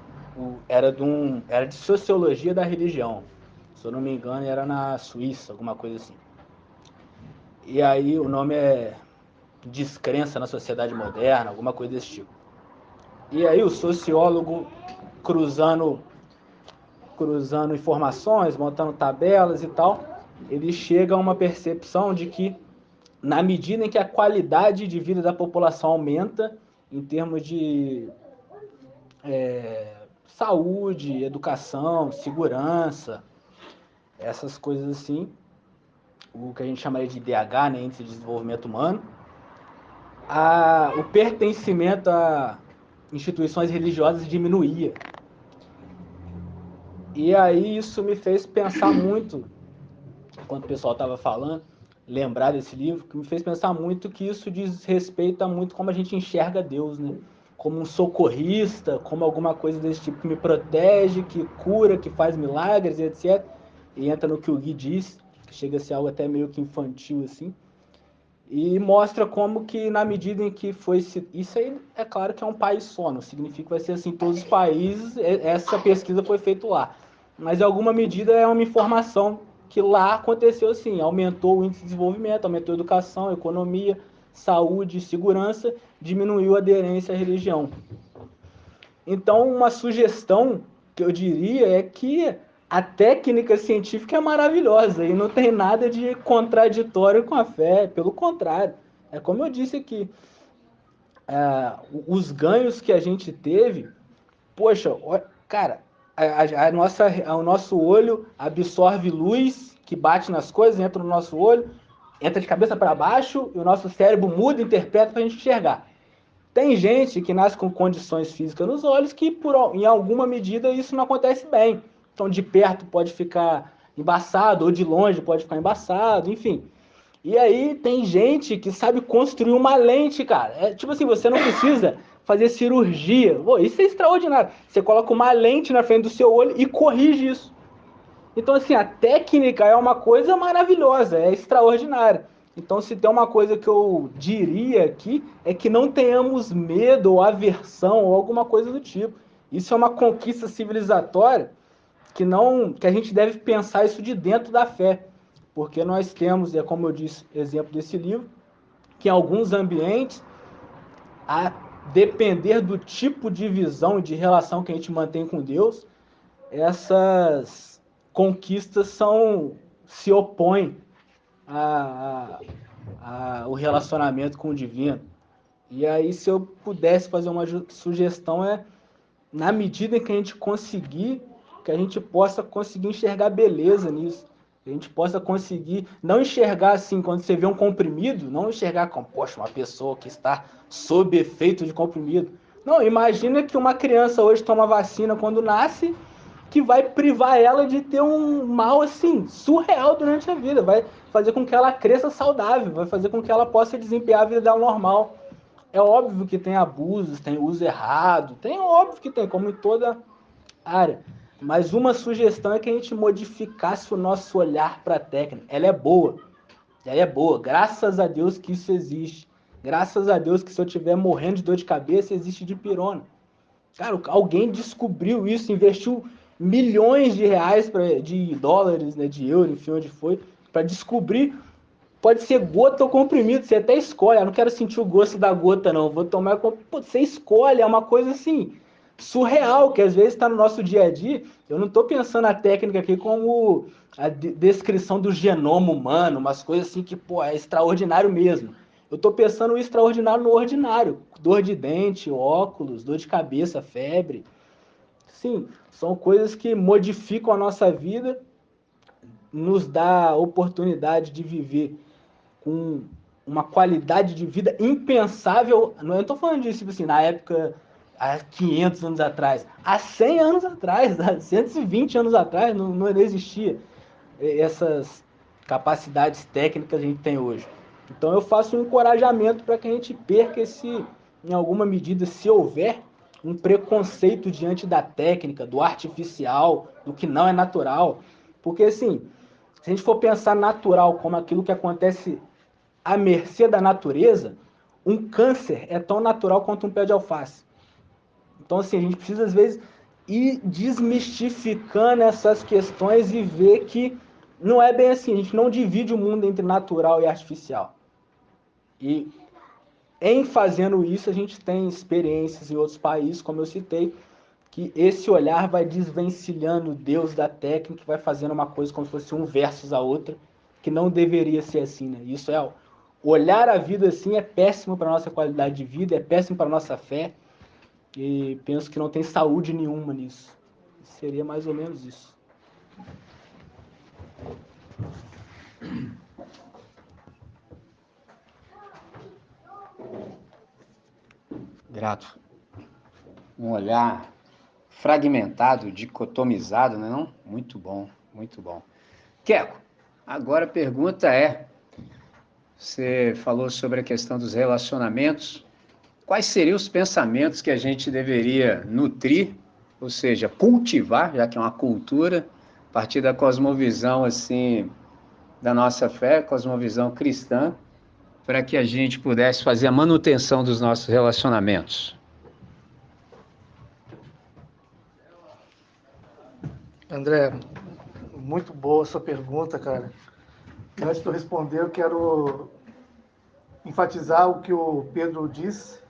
era de sociologia da religião. Se eu não me engano, era na Suíça, alguma coisa assim. E aí o nome é Descrença na Sociedade Moderna, alguma coisa desse tipo. E aí o sociólogo cruzando informações, montando tabelas e tal, ele chega a uma percepção de que, na medida em que a qualidade de vida da população aumenta, em termos de saúde, educação, segurança, essas coisas assim, o que a gente chamaria de IDH, né, Índice de Desenvolvimento Humano, o pertencimento a instituições religiosas diminuía. E aí isso me fez pensar muito, quando o pessoal estava falando, lembrar desse livro, que me fez pensar muito que isso diz respeito a muito como a gente enxerga Deus, né? Como um socorrista, como alguma coisa desse tipo, que me protege, que cura, que faz milagres, etc. E entra no que o Gui disse, que chega a ser algo até meio que infantil, assim. E mostra como que, na medida em que foi... Isso aí, é claro que é um país só, não significa que vai ser assim em todos os países, essa pesquisa foi feita lá. Mas, em alguma medida, é uma informação que lá aconteceu assim, aumentou o índice de desenvolvimento, aumentou a educação, economia, saúde, segurança, diminuiu a aderência à religião. Então, uma sugestão que eu diria é que a técnica científica é maravilhosa e não tem nada de contraditório com a fé, pelo contrário. É como eu disse aqui, os ganhos que a gente teve, poxa, cara, o nosso olho absorve luz que bate nas coisas, entra no nosso olho, entra de cabeça para baixo e o nosso cérebro muda, interpreta para a gente enxergar. Tem gente que nasce com condições físicas nos olhos que, em alguma medida, isso não acontece bem. Então, de perto pode ficar embaçado, ou de longe pode ficar embaçado, enfim. E aí tem gente que sabe construir uma lente, cara. É tipo assim, você não precisa fazer cirurgia. Pô, isso é extraordinário. Você coloca uma lente na frente do seu olho e corrige isso. Então, assim, a técnica é uma coisa maravilhosa, é extraordinária. Então, se tem uma coisa que eu diria aqui, é que não tenhamos medo ou aversão ou alguma coisa do tipo. Isso é uma conquista civilizatória que a gente deve pensar isso de dentro da fé. Porque nós temos, como eu disse, exemplo desse livro, que em alguns ambientes, a depender do tipo de visão e de relação que a gente mantém com Deus, essas conquistas se opõem ao relacionamento com o divino. E aí, se eu pudesse fazer uma sugestão, na medida em que a gente conseguir, que a gente possa conseguir enxergar beleza nisso. Que a gente possa conseguir não enxergar assim, quando você vê um comprimido, não enxergar como, poxa, uma pessoa que está sob efeito de comprimido. Não, imagina que uma criança hoje toma vacina quando nasce, que vai privar ela de ter um mal assim surreal durante a vida, vai fazer com que ela cresça saudável, vai fazer com que ela possa desempenhar a vida dela normal. É óbvio que tem abusos, tem uso errado, tem óbvio que tem, como em toda área. Mas uma sugestão é que a gente modificasse o nosso olhar para a técnica. Ela é boa, graças a Deus que isso existe. Graças a Deus que se eu estiver morrendo de dor de cabeça, existe dipirona. Cara, alguém descobriu isso, investiu milhões de reais, de dólares, né, de euros, enfim, onde foi, para descobrir. Pode ser gota ou comprimido, você até escolhe. Eu não quero sentir o gosto da gota, não. Vou tomar. Pô, você escolhe, é uma coisa assim, surreal, que às vezes está no nosso dia a dia. Eu não estou pensando a técnica aqui como a descrição do genoma humano, umas coisas assim que, pô, é extraordinário mesmo. Eu estou pensando o extraordinário no ordinário. Dor de dente, óculos, dor de cabeça, febre. Sim, são coisas que modificam a nossa vida, nos dá a oportunidade de viver com uma qualidade de vida impensável. Não estou falando disso, tipo assim, na época, há 500 anos atrás, há 100 anos atrás, há 120 anos atrás, não existia essas capacidades técnicas que a gente tem hoje. Então eu faço um encorajamento para que a gente perca em alguma medida, se houver, um preconceito diante da técnica, do artificial, do que não é natural. Porque assim, se a gente for pensar natural como aquilo que acontece à mercê da natureza, um câncer é tão natural quanto um pé de alface. Então, assim, a gente precisa, às vezes, ir desmistificando essas questões e ver que não é bem assim. A gente não divide o mundo entre natural e artificial. E, em fazendo isso, a gente tem experiências em outros países, como eu citei, que esse olhar vai desvencilhando Deus da técnica, vai fazendo uma coisa como se fosse um versus a outra, que não deveria ser assim, né? Isso olhar a vida assim é péssimo para nossa qualidade de vida, é péssimo para nossa fé, e penso que não tem saúde nenhuma nisso. Seria mais ou menos isso. Grato. Um olhar fragmentado, dicotomizado, não é não? Muito bom, muito bom. Queco, agora a pergunta é, você falou sobre a questão dos relacionamentos, quais seriam os pensamentos que a gente deveria nutrir, ou seja, cultivar, já que é uma cultura, a partir da cosmovisão, assim, da nossa fé, cosmovisão cristã, para que a gente pudesse fazer a manutenção dos nossos relacionamentos? André, muito boa a sua pergunta, cara. E antes de eu responder, eu quero enfatizar o que o Pedro disse.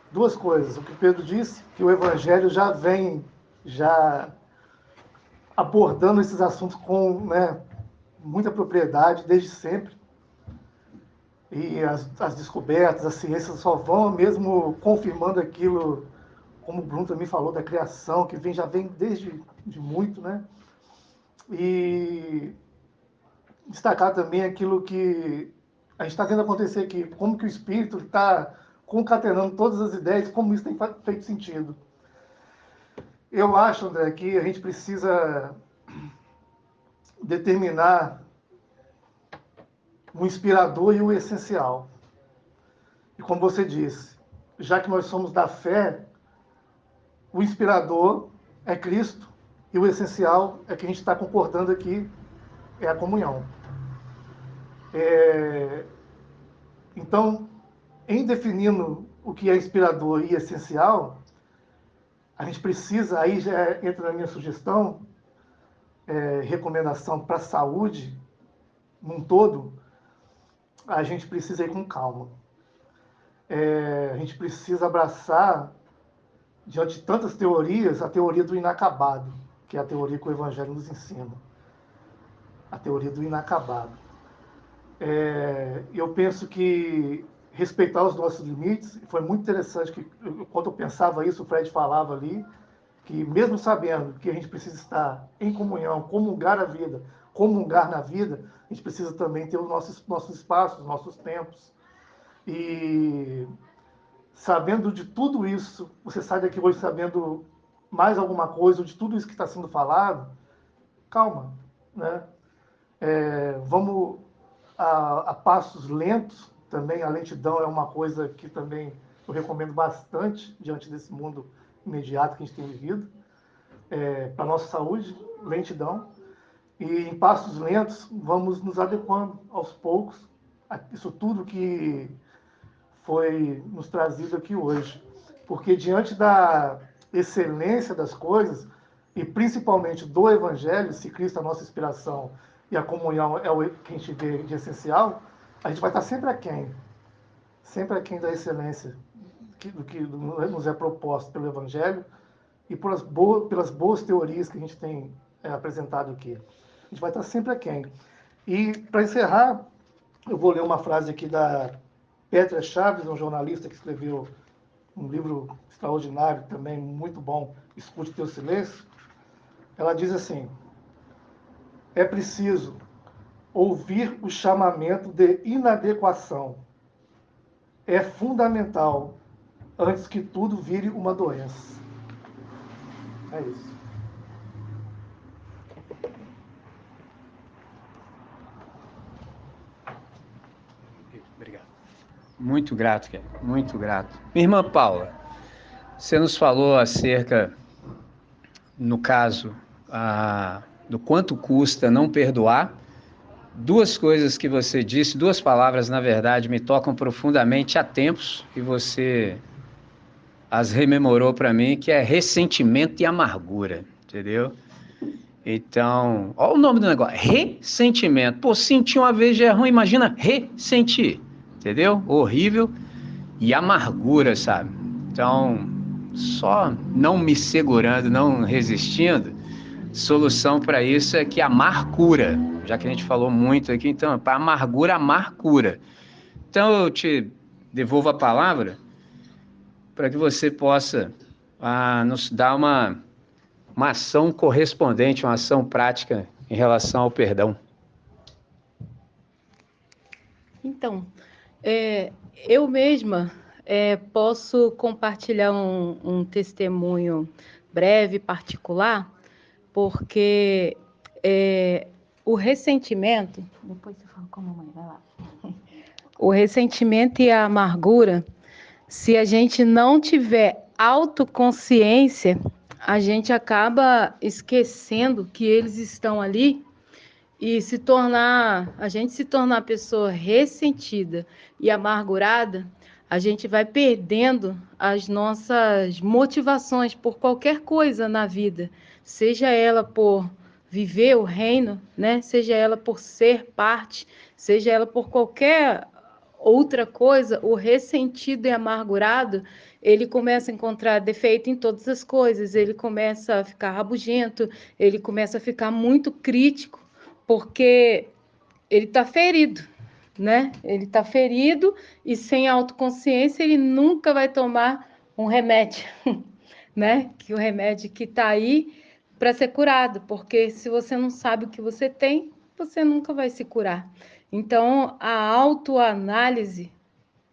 Duas coisas. O que o Pedro disse, que o Evangelho já vem abordando esses assuntos com, né, muita propriedade desde sempre. E as descobertas, as ciências só vão mesmo confirmando aquilo, como o Bruno também falou, da criação, que já vem desde de muito, né? E destacar também aquilo que a gente está vendo acontecer aqui, como que o Espírito está concatenando todas as ideias, como isso tem feito sentido. Eu acho, André, que a gente precisa determinar o inspirador e o essencial. E como você disse, já que nós somos da fé, o inspirador é Cristo e o essencial é que a gente está concordando aqui, é a comunhão. Então, em definindo o que é inspirador e essencial, a gente precisa, aí já entra na minha sugestão, recomendação para a saúde num todo, a gente precisa ir com calma. A gente precisa abraçar, diante de tantas teorias, a teoria do inacabado, que é a teoria que o Evangelho nos ensina. A teoria do inacabado. Eu penso que respeitar os nossos limites, foi muito interessante que, quando eu pensava isso, o Fred falava ali, que mesmo sabendo que a gente precisa estar em comunhão, comungar a vida, comungar na vida, a gente precisa também ter os nossos espaços, os nossos tempos. E sabendo de tudo isso, você sai daqui hoje sabendo mais alguma coisa de tudo isso que está sendo falado, calma, né? Vamos a passos lentos também. A lentidão é uma coisa que também eu recomendo bastante diante desse mundo imediato que a gente tem vivido. Para a nossa saúde, lentidão. E em passos lentos, vamos nos adequando aos poucos a isso tudo que foi nos trazido aqui hoje. Porque diante da excelência das coisas, e principalmente do Evangelho, se Cristo é a nossa inspiração e a comunhão é o que a gente vê de essencial, a gente vai estar sempre aquém da excelência do que nos é proposto pelo Evangelho e pelas boas teorias que a gente tem apresentado aqui. A gente vai estar sempre aquém. E, para encerrar, eu vou ler uma frase aqui da Petra Chaves, um jornalista que escreveu um livro extraordinário também, muito bom, Escute Teu Silêncio. Ela diz assim: é preciso ouvir o chamamento de inadequação. É fundamental antes que tudo vire uma doença. É isso. Obrigado. Muito grato, Kevin. Muito grato. Minha irmã Paula, você nos falou acerca, no caso, do quanto custa não perdoar. Duas coisas que você disse, duas palavras, na verdade, me tocam profundamente há tempos, e você as rememorou para mim, que é ressentimento e amargura, entendeu? Então, olha o nome do negócio, ressentimento. Pô, sentir uma vez já é ruim, imagina ressentir, entendeu? Horrível. E amargura, sabe? Então, só não me segurando, não resistindo, solução para isso é que amar cura, já que a gente falou muito aqui. Então, para amargura, amar cura. Então, eu te devolvo a palavra para que você possa nos dar uma ação correspondente, uma ação prática em relação ao perdão. Então, eu mesma posso compartilhar um testemunho breve, particular, porque o ressentimento... Depois você fala com a mamãe, vai lá. O ressentimento e a amargura, se a gente não tiver autoconsciência, a gente acaba esquecendo que eles estão ali, e a gente se tornar pessoa ressentida e amargurada, a gente vai perdendo as nossas motivações por qualquer coisa na vida, seja ela por viver o reino, né? Seja ela por ser parte, seja ela por qualquer outra coisa. O ressentido e amargurado, ele começa a encontrar defeito em todas as coisas, ele começa a ficar rabugento, ele começa a ficar muito crítico, porque ele está ferido, né? Ele está ferido e sem autoconsciência ele nunca vai tomar um remédio, né? Que o remédio que está aí para ser curado, porque se você não sabe o que você tem, você nunca vai se curar. Então, a autoanálise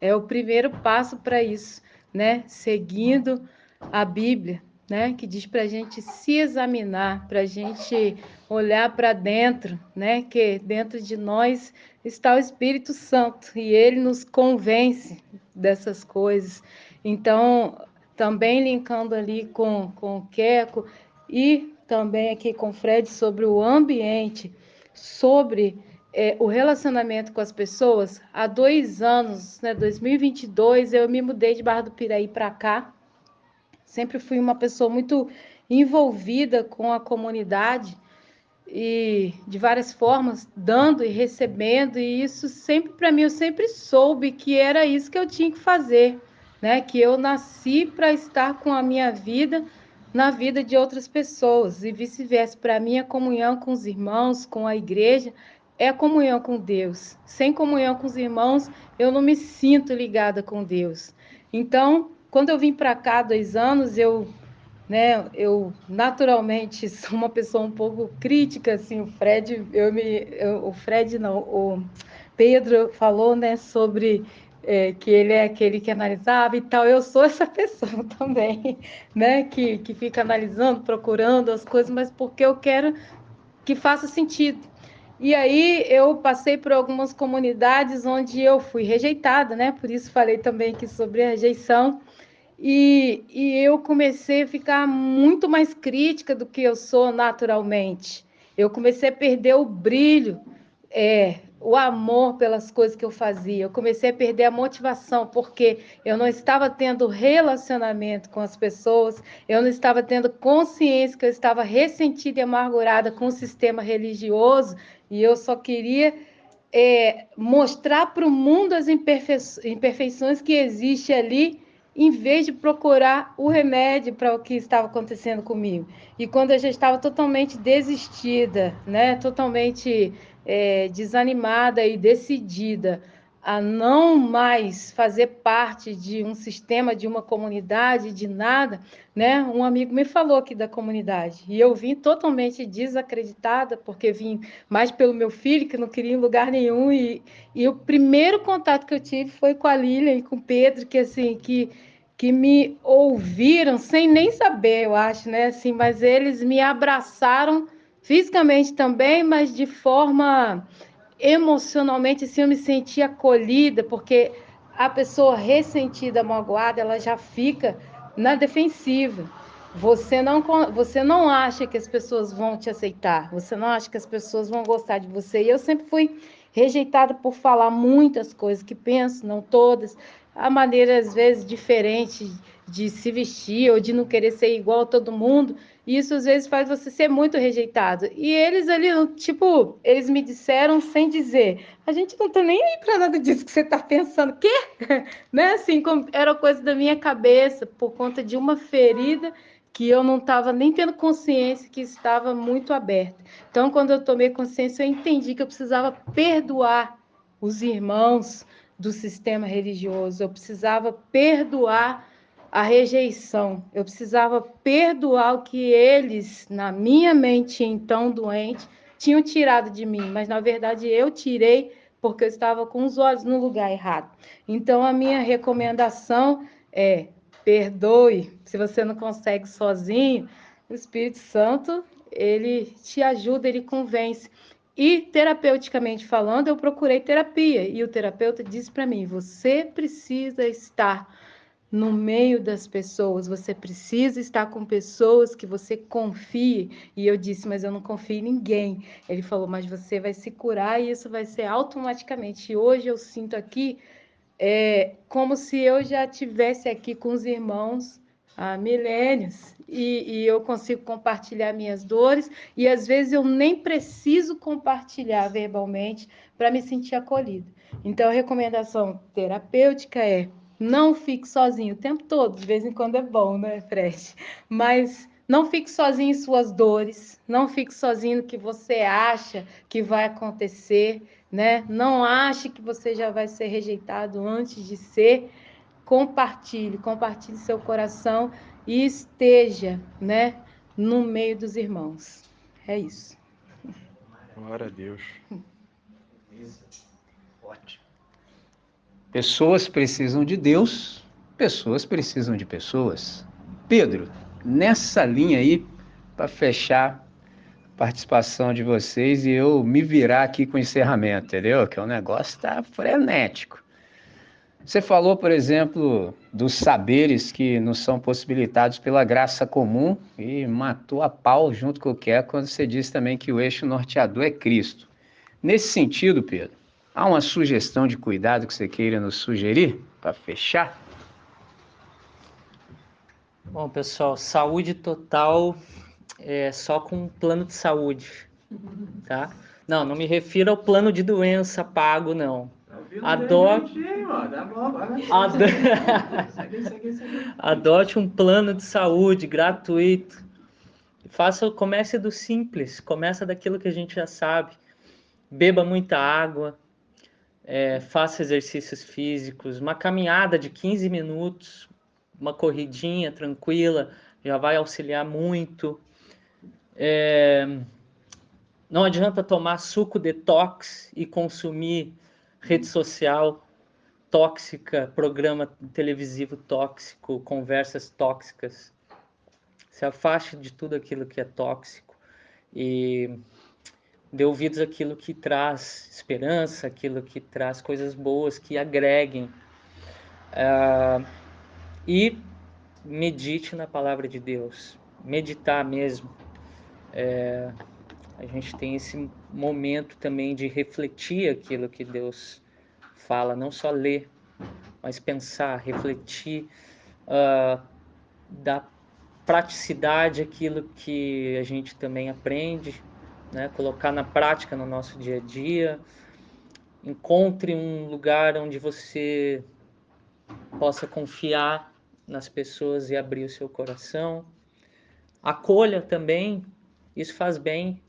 é o primeiro passo para isso, né? Seguindo a Bíblia, né, que diz para a gente se examinar, para a gente olhar para dentro, né, que dentro de nós está o Espírito Santo e ele nos convence dessas coisas. Então, também linkando ali com o Queco e também aqui com o Fred sobre o ambiente, sobre o relacionamento com as pessoas. Há 2 anos, né, 2022, eu me mudei de Barra do Piraí para cá. Sempre fui uma pessoa muito envolvida com a comunidade e de várias formas, dando e recebendo, e isso sempre para mim, eu sempre soube que era isso que eu tinha que fazer, né? Que eu nasci para estar com a minha vida na vida de outras pessoas e vice-versa. Para mim, a comunhão com os irmãos, com a igreja, é a comunhão com Deus. Sem comunhão com os irmãos, eu não me sinto ligada com Deus. Então, quando eu vim para cá há 2 anos, eu naturalmente sou uma pessoa um pouco crítica, assim, o Pedro falou, né, sobre que ele é aquele que analisava e tal, eu sou essa pessoa também, né, que fica analisando, procurando as coisas, mas porque eu quero que faça sentido. E aí eu passei por algumas comunidades onde eu fui rejeitada, né, por isso falei também aqui sobre a rejeição, e eu comecei a ficar muito mais crítica do que eu sou naturalmente. Eu comecei a perder o brilho, o amor pelas coisas que eu fazia. Eu comecei a perder a motivação, porque eu não estava tendo relacionamento com as pessoas, eu não estava tendo consciência que eu estava ressentida e amargurada com o sistema religioso, e eu só queria mostrar para o mundo as imperfeições que existem ali, em vez de procurar o remédio para o que estava acontecendo comigo. E quando eu já estava totalmente desistida, né, totalmente desanimada e decidida a não mais fazer parte de um sistema, de uma comunidade, de nada, né? Um amigo me falou aqui da comunidade e eu vim totalmente desacreditada, porque vim mais pelo meu filho, que não queria ir em lugar nenhum, e o primeiro contato que eu tive foi com a Lilian e com o Pedro, que assim, que me ouviram sem nem saber, eu acho, né? Assim, mas eles me abraçaram fisicamente também, mas de forma emocionalmente, assim, eu me senti acolhida, porque a pessoa ressentida, magoada, ela já fica na defensiva. Você não acha que as pessoas vão te aceitar, você não acha que as pessoas vão gostar de você. E eu sempre fui rejeitada por falar muitas coisas que penso, não todas, a maneira, às vezes, diferente de se vestir ou de não querer ser igual a todo mundo. E isso, às vezes, faz você ser muito rejeitado. E eles ali, tipo, eles me disseram sem dizer, a gente não tá nem aí para nada disso que você tá pensando. Quê? Né? Assim, era coisa da minha cabeça, por conta de uma ferida que eu não estava nem tendo consciência, que estava muito aberta. Então, quando eu tomei consciência, eu entendi que eu precisava perdoar os irmãos do sistema religioso, eu precisava perdoar a rejeição, eu precisava perdoar o que eles, na minha mente então doente, tinham tirado de mim, mas na verdade eu tirei porque eu estava com os olhos no lugar errado. Então a minha recomendação é: perdoe. Se você não consegue sozinho, o Espírito Santo, ele te ajuda, ele convence. E terapeuticamente falando, eu procurei terapia e o terapeuta disse para mim: você precisa estar no meio das pessoas, você precisa estar com pessoas que você confie. E eu disse: mas eu não confio em ninguém. Ele falou: mas você vai se curar e isso vai ser automaticamente. E hoje eu sinto aqui como se eu já estivesse aqui com os irmãos há milênios, e eu consigo compartilhar minhas dores, e às vezes eu nem preciso compartilhar verbalmente para me sentir acolhida. Então, a recomendação terapêutica é: não fique sozinho o tempo todo, de vez em quando é bom, né, Fred? Mas não fique sozinho em suas dores, não fique sozinho no que você acha que vai acontecer, né? Não ache que você já vai ser rejeitado antes de ser. Compartilhe seu coração e esteja, né, no meio dos irmãos. É isso. Glória a Deus. Ótimo. Pessoas precisam de Deus, pessoas precisam de pessoas. Pedro, nessa linha aí para fechar a participação de vocês e eu me virar aqui com o encerramento, entendeu? Que o negócio tá frenético. Você falou, por exemplo, dos saberes que nos são possibilitados pela graça comum e matou a pau junto com o que é quando você disse também que o eixo norteador é Cristo. Nesse sentido, Pedro, há uma sugestão de cuidado que você queira nos sugerir para fechar? Bom, pessoal, saúde total é só com um plano de saúde, tá? Não me refiro ao plano de doença pago, não. Adote um plano de saúde gratuito. Comece do simples, começa daquilo que a gente já sabe. Beba muita água, faça exercícios físicos, uma caminhada de 15 minutos, uma corridinha tranquila, já vai auxiliar muito. Não adianta tomar suco detox e consumir rede social tóxica, programa televisivo tóxico, conversas tóxicas. Se afaste de tudo aquilo que é tóxico e dê ouvidos àquilo que traz esperança, aquilo que traz coisas boas, que agreguem. E medite na palavra de Deus. Meditar mesmo. A gente tem esse momento também de refletir aquilo que Deus fala, não só ler, mas pensar, refletir, da praticidade aquilo que a gente também aprende, né? Colocar na prática no nosso dia a dia. Encontre um lugar onde você possa confiar nas pessoas e abrir o seu coração. Acolha também, isso faz bem.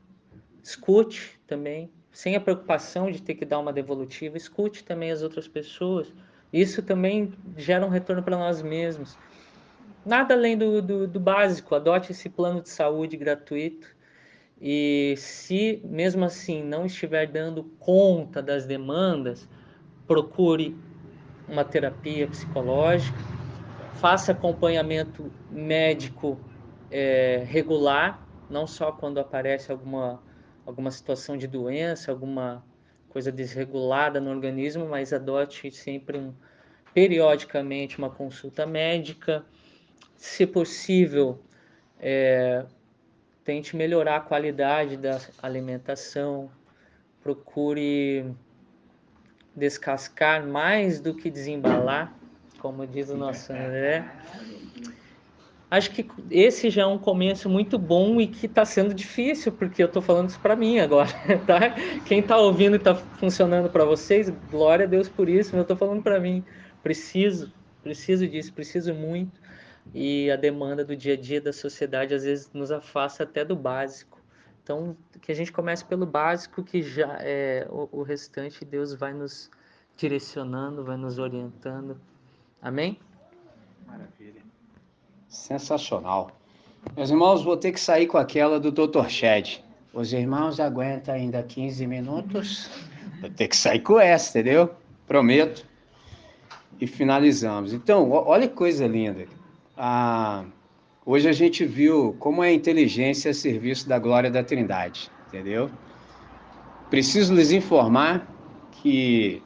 Escute também, sem a preocupação de ter que dar uma devolutiva, escute também as outras pessoas. Isso também gera um retorno para nós mesmos. Nada além do básico, adote esse plano de saúde gratuito e se mesmo assim não estiver dando conta das demandas, procure uma terapia psicológica, faça acompanhamento médico regular, não só quando aparece alguma situação de doença, alguma coisa desregulada no organismo, mas adote sempre periodicamente uma consulta médica. Se possível, tente melhorar a qualidade da alimentação, procure descascar mais do que desembalar, como diz o nosso André. Acho que esse já é um começo muito bom e que está sendo difícil, porque eu estou falando isso para mim agora, tá? Quem está ouvindo e está funcionando para vocês, glória a Deus por isso, mas eu estou falando para mim. Preciso disso, preciso muito. E a demanda do dia a dia da sociedade às vezes nos afasta até do básico. Então, que a gente comece pelo básico, que já é o restante, Deus vai nos direcionando, vai nos orientando. Amém? Maravilha. Sensacional. Meus irmãos, vou ter que sair com aquela do Dr. Shed. Os irmãos aguentam ainda 15 minutos. Vou ter que sair com essa, entendeu? Prometo. E finalizamos. Então, olha que coisa linda. Hoje a gente viu como é a inteligência a serviço da glória da Trindade, entendeu? Preciso lhes informar que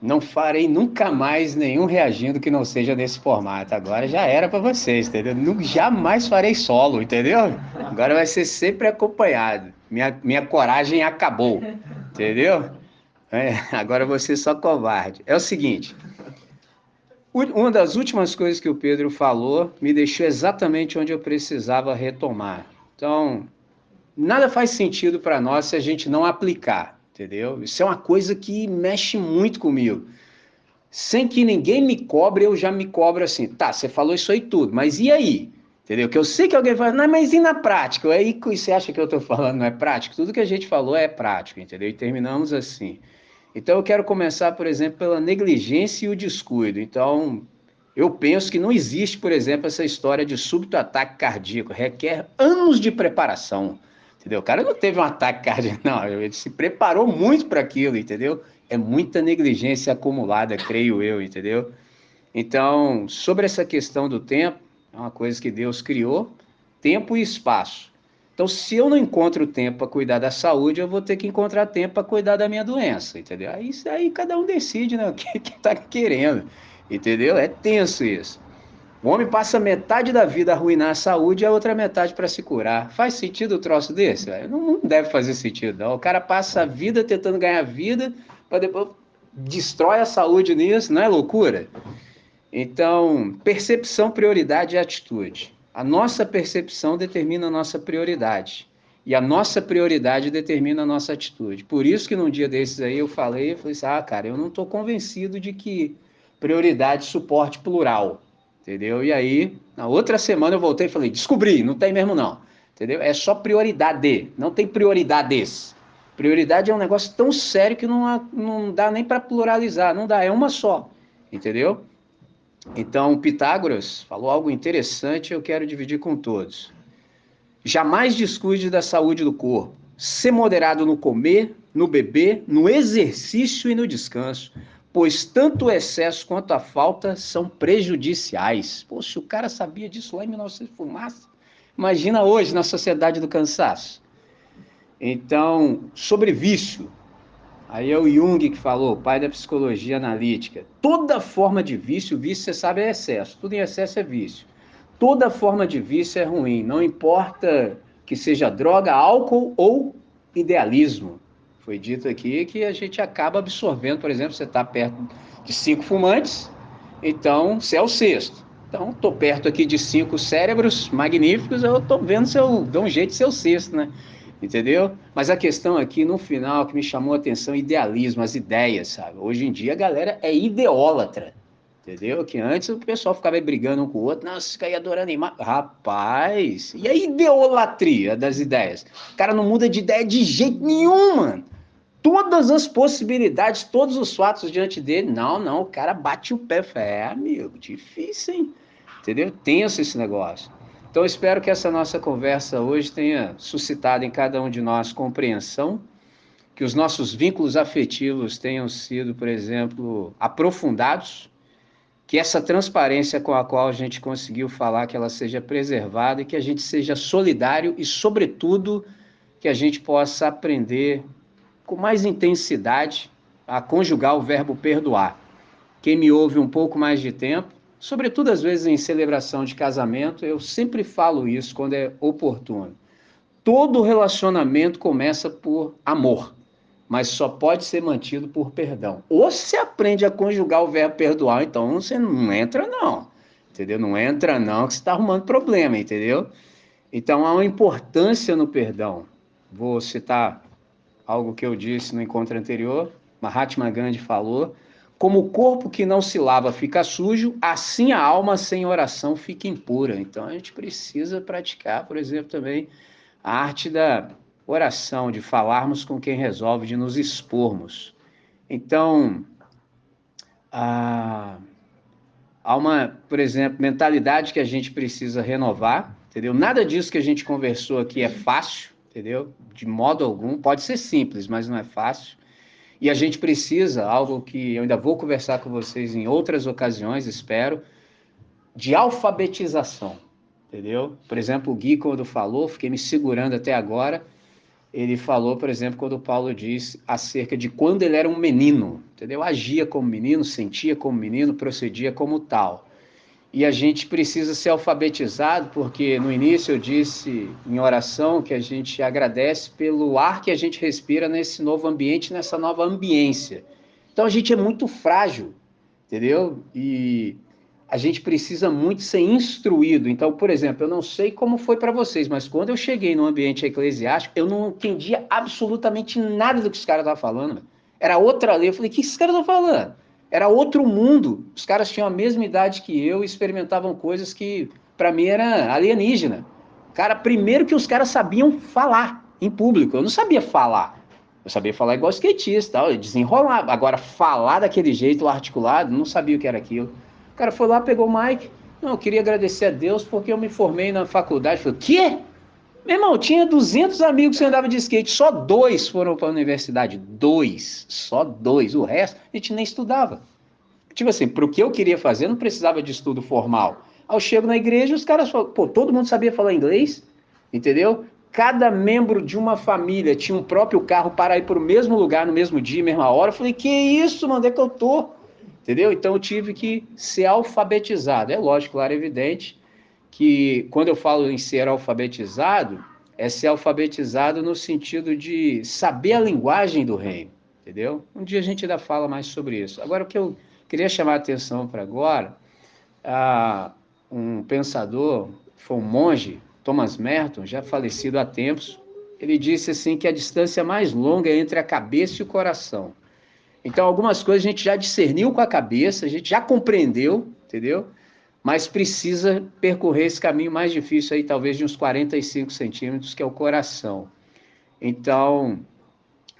não farei nunca mais nenhum reagindo que não seja nesse formato. Agora já era para vocês, entendeu? Jamais farei solo, entendeu? Agora vai ser sempre acompanhado. Minha coragem acabou, entendeu? Agora você só covarde. É o seguinte, uma das últimas coisas que o Pedro falou me deixou exatamente onde eu precisava retomar. Então, nada faz sentido para nós se a gente não aplicar, entendeu? Isso é uma coisa que mexe muito comigo. Sem que ninguém me cobre, eu já me cobro assim, tá, você falou isso aí tudo, mas e aí? Entendeu? Que eu sei que alguém fala, não, mas e na prática? Aí você acha que eu estou falando não é prático? Tudo que a gente falou é prático, entendeu? E terminamos assim. Então eu quero começar, por exemplo, pela negligência e o descuido. Então, eu penso que não existe, por exemplo, essa história de súbito ataque cardíaco. Requer anos de preparação, entendeu? O cara não teve um ataque cardíaco, não. Ele se preparou muito para aquilo, entendeu? É muita negligência acumulada, creio eu, entendeu? Então, sobre essa questão do tempo, É uma coisa que Deus criou, tempo e espaço. Então, se eu não encontro tempo para cuidar da saúde, eu vou ter que encontrar tempo para cuidar da minha doença, entendeu? Aí cada um decide, né, o que está querendo, entendeu? É tenso isso. O homem passa metade da vida a arruinar a saúde e a outra metade para se curar. Faz sentido o troço desse? Não deve fazer sentido, não. O cara passa a vida tentando ganhar vida, para depois destrói a saúde nisso, não é loucura? Então, percepção, prioridade e atitude. A nossa percepção determina a nossa prioridade. E a nossa prioridade determina a nossa atitude. Por isso que num dia desses aí eu falei assim, cara, eu não estou convencido de que prioridade suporte plural, entendeu? E aí, na outra semana eu voltei e falei, descobri, não tem mesmo não, entendeu? É só prioridade, não tem prioridades. Prioridade é um negócio tão sério que não dá nem para pluralizar, não dá, é uma só, entendeu? Então, Pitágoras falou algo interessante, eu quero dividir com todos. Jamais descuide da saúde do corpo. Ser moderado no comer, no beber, no exercício e no descanso, pois tanto o excesso quanto a falta são prejudiciais. Poxa, o cara sabia disso lá em 1900 fumaça. Imagina hoje, na sociedade do cansaço. Então, sobre vício. Aí é o Jung que falou, pai da psicologia analítica. Toda forma de vício, você sabe, é excesso. Tudo em excesso é vício. Toda forma de vício é ruim. Não importa que seja droga, álcool ou idealismo. Foi dito aqui que a gente acaba absorvendo, por exemplo, você está perto de 5 fumantes, então você é o sexto. Então, estou perto aqui de 5 cérebros magníficos, eu estou vendo se eu dou um jeito de ser o sexto, né? Entendeu? Mas a questão aqui, no final, que me chamou a atenção, idealismo, as ideias, sabe? Hoje em dia a galera é ideólatra, entendeu? Que antes o pessoal ficava brigando um com o outro, nossa, fica aí adorando imagem. Rapaz, e a ideolatria das ideias? O cara não muda de ideia de jeito nenhum, mano. Todas as possibilidades, todos os fatos diante dele, não, o cara bate o pé, amigo, difícil, hein? Entendeu? Tenso esse negócio. Então, eu espero que essa nossa conversa hoje tenha suscitado em cada um de nós compreensão, que os nossos vínculos afetivos tenham sido, por exemplo, aprofundados, que essa transparência com a qual a gente conseguiu falar, que ela seja preservada e que a gente seja solidário e, sobretudo, que a gente possa aprender com mais intensidade a conjugar o verbo perdoar. Quem me ouve um pouco mais de tempo, sobretudo às vezes em celebração de casamento, eu sempre falo isso quando é oportuno. Todo relacionamento começa por amor, mas só pode ser mantido por perdão. Ou você aprende a conjugar o verbo perdoar, então você não entra não, entendeu? Não entra não, que você está arrumando problema, entendeu? Então há uma importância no perdão. Vou citar algo que eu disse no encontro anterior, Mahatma Gandhi falou, como o corpo que não se lava fica sujo, assim a alma sem oração fica impura. Então a gente precisa praticar, por exemplo, também a arte da oração, de falarmos com quem resolve, de nos expormos. Então, há uma, por exemplo, mentalidade que a gente precisa renovar, entendeu? Nada disso que a gente conversou aqui é fácil, entendeu? De modo algum, pode ser simples, mas não é fácil. E a gente precisa, algo que eu ainda vou conversar com vocês em outras ocasiões, espero, de alfabetização, entendeu? Por exemplo, o Gui, quando falou, fiquei me segurando até agora, ele falou, por exemplo, quando o Paulo disse acerca de quando ele era um menino, entendeu? Agia como menino, sentia como menino, procedia como tal. E a gente precisa ser alfabetizado, porque no início eu disse em oração que a gente agradece pelo ar que a gente respira nesse novo ambiente, nessa nova ambiência. Então a gente é muito frágil, entendeu? E a gente precisa muito ser instruído. Então, por exemplo, eu não sei como foi para vocês, mas quando eu cheguei no ambiente eclesiástico, eu não entendia absolutamente nada do que os caras estavam falando. Era outra lei. Eu falei, o que esses caras estão falando? Era outro mundo. Os caras tinham a mesma idade que eu e experimentavam coisas que, para mim, era alienígena. Cara, primeiro que os caras sabiam falar em público. Eu não sabia falar. Eu sabia falar igual skatista, tal, desenrolar. Agora, falar daquele jeito, articulado, não sabia o que era aquilo. O cara foi lá, pegou o mic. Não, eu queria agradecer a Deus porque eu me formei na faculdade. Eu falei, o quê? Meu irmão, tinha 200 amigos que andavam de skate, só 2 foram para a universidade. 2, só 2. O resto, a gente nem estudava. Tipo assim, para o que eu queria fazer, não precisava de estudo formal. Aí eu chego na igreja, os caras falam, pô, todo mundo sabia falar inglês, entendeu? Cada membro de uma família tinha um próprio carro para ir para o mesmo lugar, no mesmo dia, mesma hora. Eu falei, que isso, mano, onde é que eu tô? Entendeu? Então eu tive que ser alfabetizado. É lógico, claro, é evidente que quando eu falo em ser alfabetizado, é ser alfabetizado no sentido de saber a linguagem do reino, entendeu? Um dia a gente ainda fala mais sobre isso. Agora, o que eu queria chamar a atenção para agora, um pensador, foi um monge, Thomas Merton, já falecido há tempos, ele disse assim que a distância mais longa é entre a cabeça e o coração. Então, algumas coisas a gente já discerniu com a cabeça, a gente já compreendeu, entendeu? Mas precisa percorrer esse caminho mais difícil aí, talvez de uns 45 centímetros, que é o coração. Então,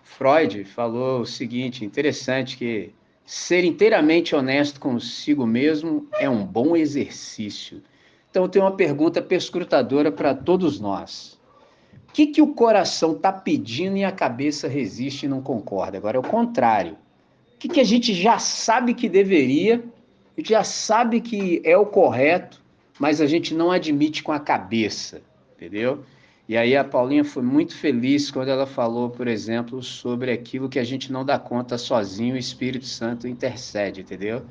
Freud falou o seguinte, interessante, que ser inteiramente honesto consigo mesmo é um bom exercício. Então, eu tenho uma pergunta perscrutadora para todos nós. O que o coração está pedindo e a cabeça resiste e não concorda? Agora é o contrário. O que a gente já sabe que deveria, a gente já sabe que é o correto, mas a gente não admite com a cabeça, entendeu? E aí a Paulinha foi muito feliz quando ela falou, por exemplo, sobre aquilo que a gente não dá conta sozinho, o Espírito Santo intercede, entendeu?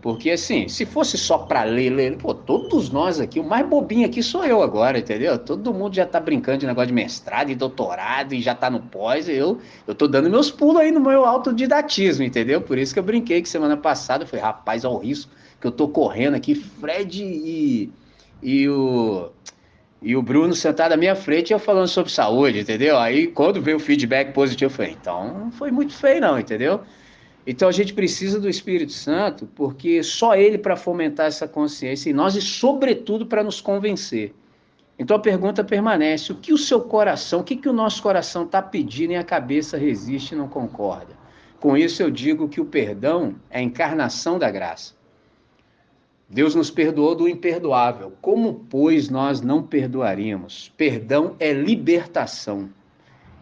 Porque, assim, se fosse só para ler, pô, todos nós aqui, o mais bobinho aqui sou eu agora, entendeu? Todo mundo já tá brincando de negócio de mestrado e doutorado e já tá no pós, eu tô dando meus pulos aí no meu autodidatismo, entendeu? Por isso que eu brinquei que semana passada, eu falei, rapaz, olha o risco que eu tô correndo aqui, Fred e o Bruno sentado à minha frente e eu falando sobre saúde, entendeu? Aí, quando veio o feedback positivo, eu falei, então, não foi muito feio não, entendeu? Então a gente precisa do Espírito Santo, porque só ele para fomentar essa consciência em nós e, sobretudo, para nos convencer. Então a pergunta permanece: o que o seu coração, o que o nosso coração está pedindo e a cabeça resiste e não concorda? Com isso eu digo que o perdão é a encarnação da graça. Deus nos perdoou do imperdoável. Como, pois, nós não perdoaríamos? Perdão é libertação.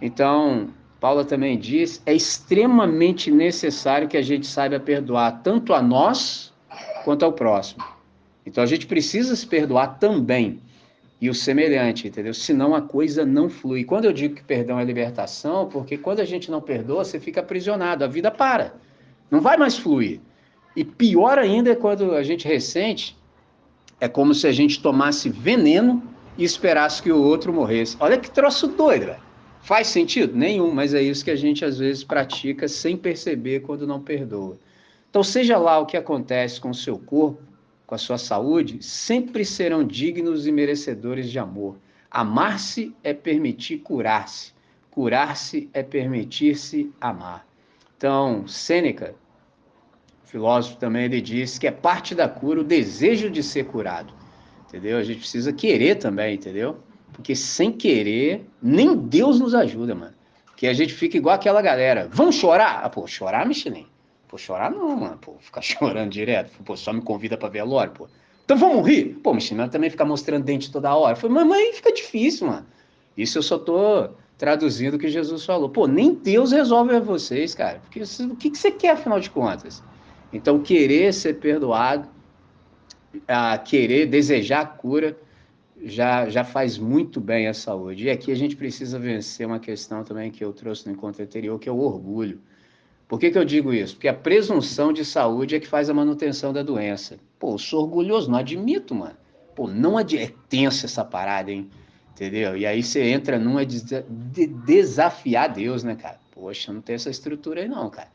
Então, Paula também diz, é extremamente necessário que a gente saiba perdoar tanto a nós quanto ao próximo. Então, a gente precisa se perdoar também, e o semelhante, entendeu? Senão a coisa não flui. Quando eu digo que perdão é libertação, porque quando a gente não perdoa, você fica aprisionado, a vida para, não vai mais fluir. E pior ainda é quando a gente ressente, é como se a gente tomasse veneno e esperasse que o outro morresse. Olha que troço doido, velho. Faz sentido? Nenhum, mas é isso que a gente às vezes pratica sem perceber quando não perdoa. Então, seja lá o que acontece com o seu corpo, com a sua saúde, sempre serão dignos e merecedores de amor. Amar-se é permitir curar-se. Curar-se é permitir-se amar. Então, Sêneca, filósofo também, ele diz que é parte da cura o desejo de ser curado. Entendeu? A gente precisa querer também, entendeu? Porque sem querer, nem Deus nos ajuda, mano. Porque a gente fica igual aquela galera. Vamos chorar? Ah, pô, chorar, Michelin? Pô, chorar não, mano. Pô, ficar chorando direto. Pô, só me convida pra velório, pô. Então vamos rir? Pô, Michelin também fica mostrando dente toda hora. Eu falei, mamãe, fica difícil, mano. Isso eu só tô traduzindo o que Jesus falou. Pô, nem Deus resolve vocês, cara. Porque o que você quer, afinal de contas? Então, querer ser perdoado, querer, desejar a cura, já faz muito bem à saúde. E aqui a gente precisa vencer uma questão também que eu trouxe no encontro anterior, que é o orgulho. Por que eu digo isso? Porque a presunção de saúde é que faz a manutenção da doença. Pô, eu sou orgulhoso, não admito, mano. Pô, não é tenso essa parada, hein? Entendeu? E aí você entra numa de desafiar Deus, né, cara? Poxa, não tem essa estrutura aí não, cara.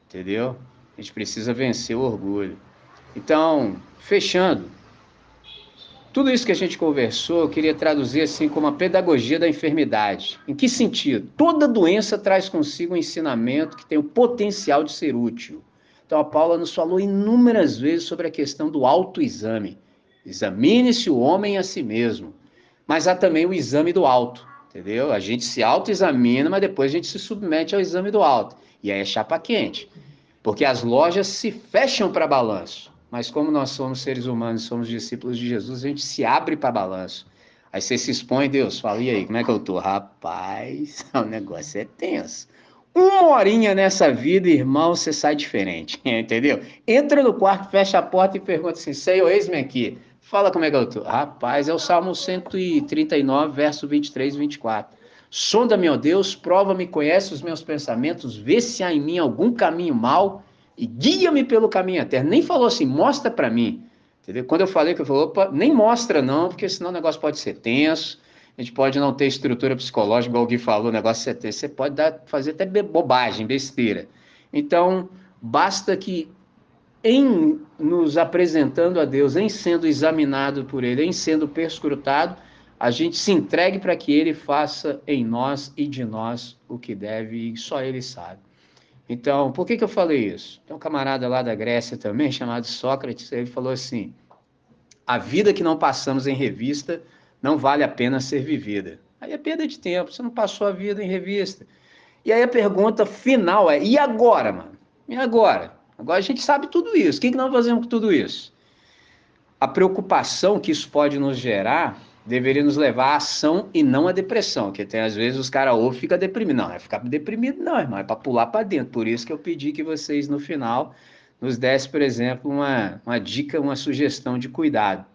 Entendeu? A gente precisa vencer o orgulho. Então, fechando, tudo isso que a gente conversou, eu queria traduzir assim como a pedagogia da enfermidade. Em que sentido? Toda doença traz consigo um ensinamento que tem o potencial de ser útil. Então, a Paula nos falou inúmeras vezes sobre a questão do autoexame. Examine-se o homem a si mesmo. Mas há também o exame do auto, entendeu? A gente se autoexamina, mas depois a gente se submete ao exame do auto. E aí é chapa quente. Porque as lojas se fecham para balanço. Mas como nós somos seres humanos, somos discípulos de Jesus, a gente se abre para balanço. Aí você se expõe, Deus, fala, e aí, como é que eu tô? Rapaz, o negócio é tenso. Uma horinha nessa vida, irmão, você sai diferente, entendeu? Entra no quarto, fecha a porta e pergunta assim, Senhor, eis-me aqui. Fala como é que eu tô. Rapaz, é o Salmo 139, verso 23 e 24. Sonda-me, ó Deus, prova-me, conhece os meus pensamentos, vê se há em mim algum caminho mau e guia-me pelo caminho eterno. Nem falou assim, mostra para mim. Entendeu? Quando eu falei que eu falei, opa, nem mostra não, porque senão o negócio pode ser tenso, a gente pode não ter estrutura psicológica, igual o Gui falou, o negócio é tenso, você pode fazer até bobagem, besteira. Então, basta que em nos apresentando a Deus, em sendo examinado por Ele, em sendo perscrutado, a gente se entregue para que Ele faça em nós e de nós o que deve e só Ele sabe. Então, por que eu falei isso? Tem um camarada lá da Grécia também, chamado Sócrates, ele falou assim, a vida que não passamos em revista não vale a pena ser vivida. Aí é perda de tempo, você não passou a vida em revista. E aí a pergunta final é, e agora, mano? E agora? Agora a gente sabe tudo isso. O que nós fazemos com tudo isso? A preocupação que isso pode nos gerar deveria nos levar à ação e não à depressão, que tem às vezes os caras ouvem e ficam deprimidos. Não é ficar deprimido não, irmão, é para pular para dentro. Por isso que eu pedi que vocês no final nos dessem, por exemplo, uma dica, uma sugestão de cuidado.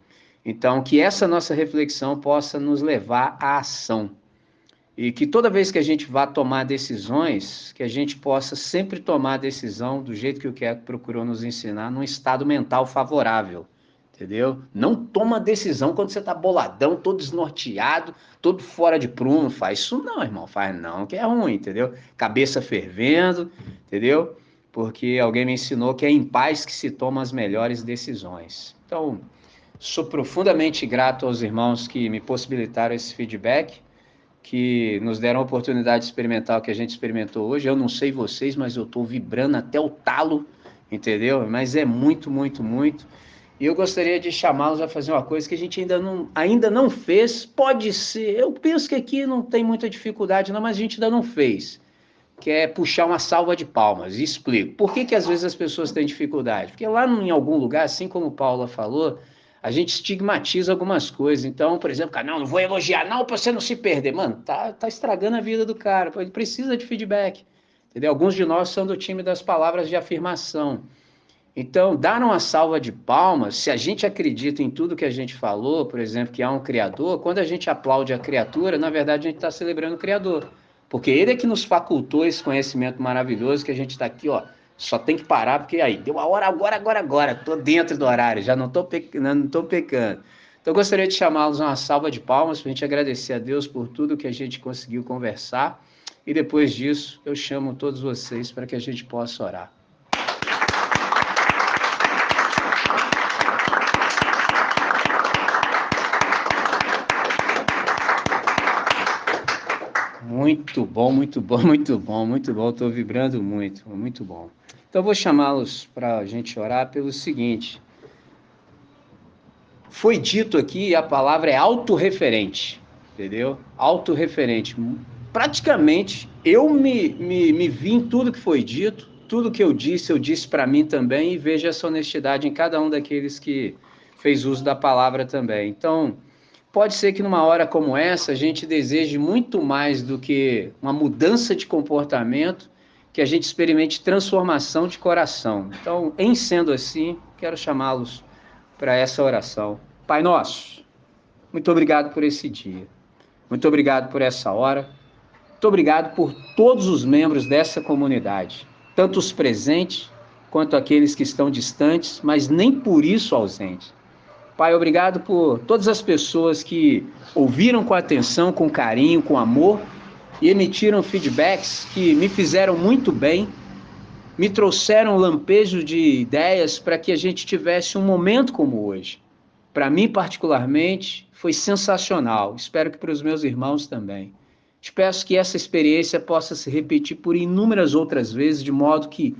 Então, que essa nossa reflexão possa nos levar à ação. E que toda vez que a gente vá tomar decisões, que a gente possa sempre tomar a decisão do jeito que o Keco procurou nos ensinar, num estado mental favorável, entendeu? Não toma decisão quando você está boladão, todo desnorteado, todo fora de prumo, faz isso não, irmão, faz não, que é ruim, entendeu? Cabeça fervendo, entendeu? Porque alguém me ensinou que é em paz que se tomam as melhores decisões. Então, sou profundamente grato aos irmãos que me possibilitaram esse feedback, que nos deram a oportunidade de experimentar o que a gente experimentou hoje. Eu não sei vocês, mas eu estou vibrando até o talo, entendeu? Mas é muito, muito, muito. E eu gostaria de chamá-los a fazer uma coisa que a gente ainda não fez. Pode ser, eu penso que aqui não tem muita dificuldade não, mas a gente ainda não fez. Que é puxar uma salva de palmas. E explico. Por que às vezes as pessoas têm dificuldade? Porque lá em algum lugar, assim como Paula falou, a gente estigmatiza algumas coisas. Então, por exemplo, não vou elogiar não para você não se perder. Mano, tá estragando a vida do cara. Ele precisa de feedback. Entendeu? Alguns de nós são do time das palavras de afirmação. Então, dar uma salva de palmas, se a gente acredita em tudo que a gente falou, por exemplo, que há um Criador, quando a gente aplaude a criatura, na verdade a gente está celebrando o Criador. Porque ele é que nos facultou esse conhecimento maravilhoso que a gente está aqui, ó. Só tem que parar, porque aí, deu a hora agora. Estou dentro do horário, já não estou pecando. Então, eu gostaria de chamá-los a uma salva de palmas para a gente agradecer a Deus por tudo que a gente conseguiu conversar. E depois disso, eu chamo todos vocês para que a gente possa orar. Muito bom. Estou vibrando muito bom. Então, eu vou chamá-los para a gente orar pelo seguinte. Foi dito aqui, a palavra é autorreferente, entendeu? Autorreferente. Praticamente, eu me vi em tudo que foi dito, tudo que eu disse para mim também, e vejo essa honestidade em cada um daqueles que fez uso da palavra também. Então, pode ser que numa hora como essa, a gente deseje muito mais do que uma mudança de comportamento, que a gente experimente transformação de coração. Então, em sendo assim, quero chamá-los para essa oração. Pai nosso, muito obrigado por esse dia. Muito obrigado por essa hora. Muito obrigado por todos os membros dessa comunidade, tanto os presentes quanto aqueles que estão distantes, mas nem por isso ausentes. Pai, obrigado por todas as pessoas que ouviram com atenção, com carinho, com amor e emitiram feedbacks que me fizeram muito bem, me trouxeram lampejos de ideias para que a gente tivesse um momento como hoje. Para mim, particularmente, foi sensacional. Espero que para os meus irmãos também. Te peço que essa experiência possa se repetir por inúmeras outras vezes, de modo que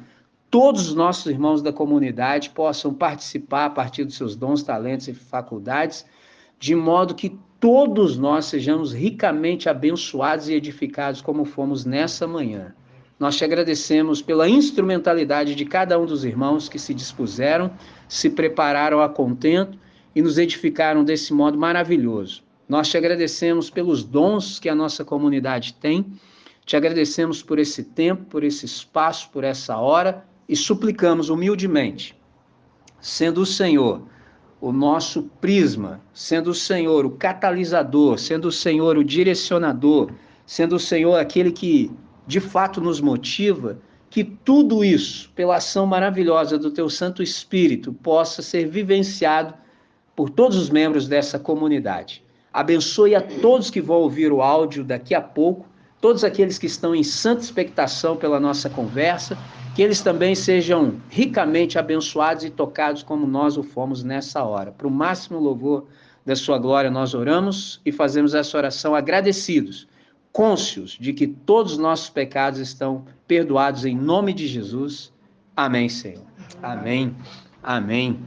todos os nossos irmãos da comunidade possam participar a partir dos seus dons, talentos e faculdades, de modo que todos nós sejamos ricamente abençoados e edificados como fomos nessa manhã. Nós te agradecemos pela instrumentalidade de cada um dos irmãos que se dispuseram, se prepararam a contento e nos edificaram desse modo maravilhoso. Nós te agradecemos pelos dons que a nossa comunidade tem, te agradecemos por esse tempo, por esse espaço, por essa hora, e suplicamos humildemente, sendo o Senhor o nosso prisma, sendo o Senhor o catalisador, sendo o Senhor o direcionador, sendo o Senhor aquele que de fato nos motiva, que tudo isso, pela ação maravilhosa do Teu Santo Espírito, possa ser vivenciado por todos os membros dessa comunidade. Abençoe a todos que vão ouvir o áudio daqui a pouco, todos aqueles que estão em santa expectação pela nossa conversa, que eles também sejam ricamente abençoados e tocados como nós o fomos nessa hora. Para o máximo louvor da sua glória, nós oramos e fazemos essa oração agradecidos, cônscios de que todos os nossos pecados estão perdoados em nome de Jesus. Amém, Senhor. Amém. Amém.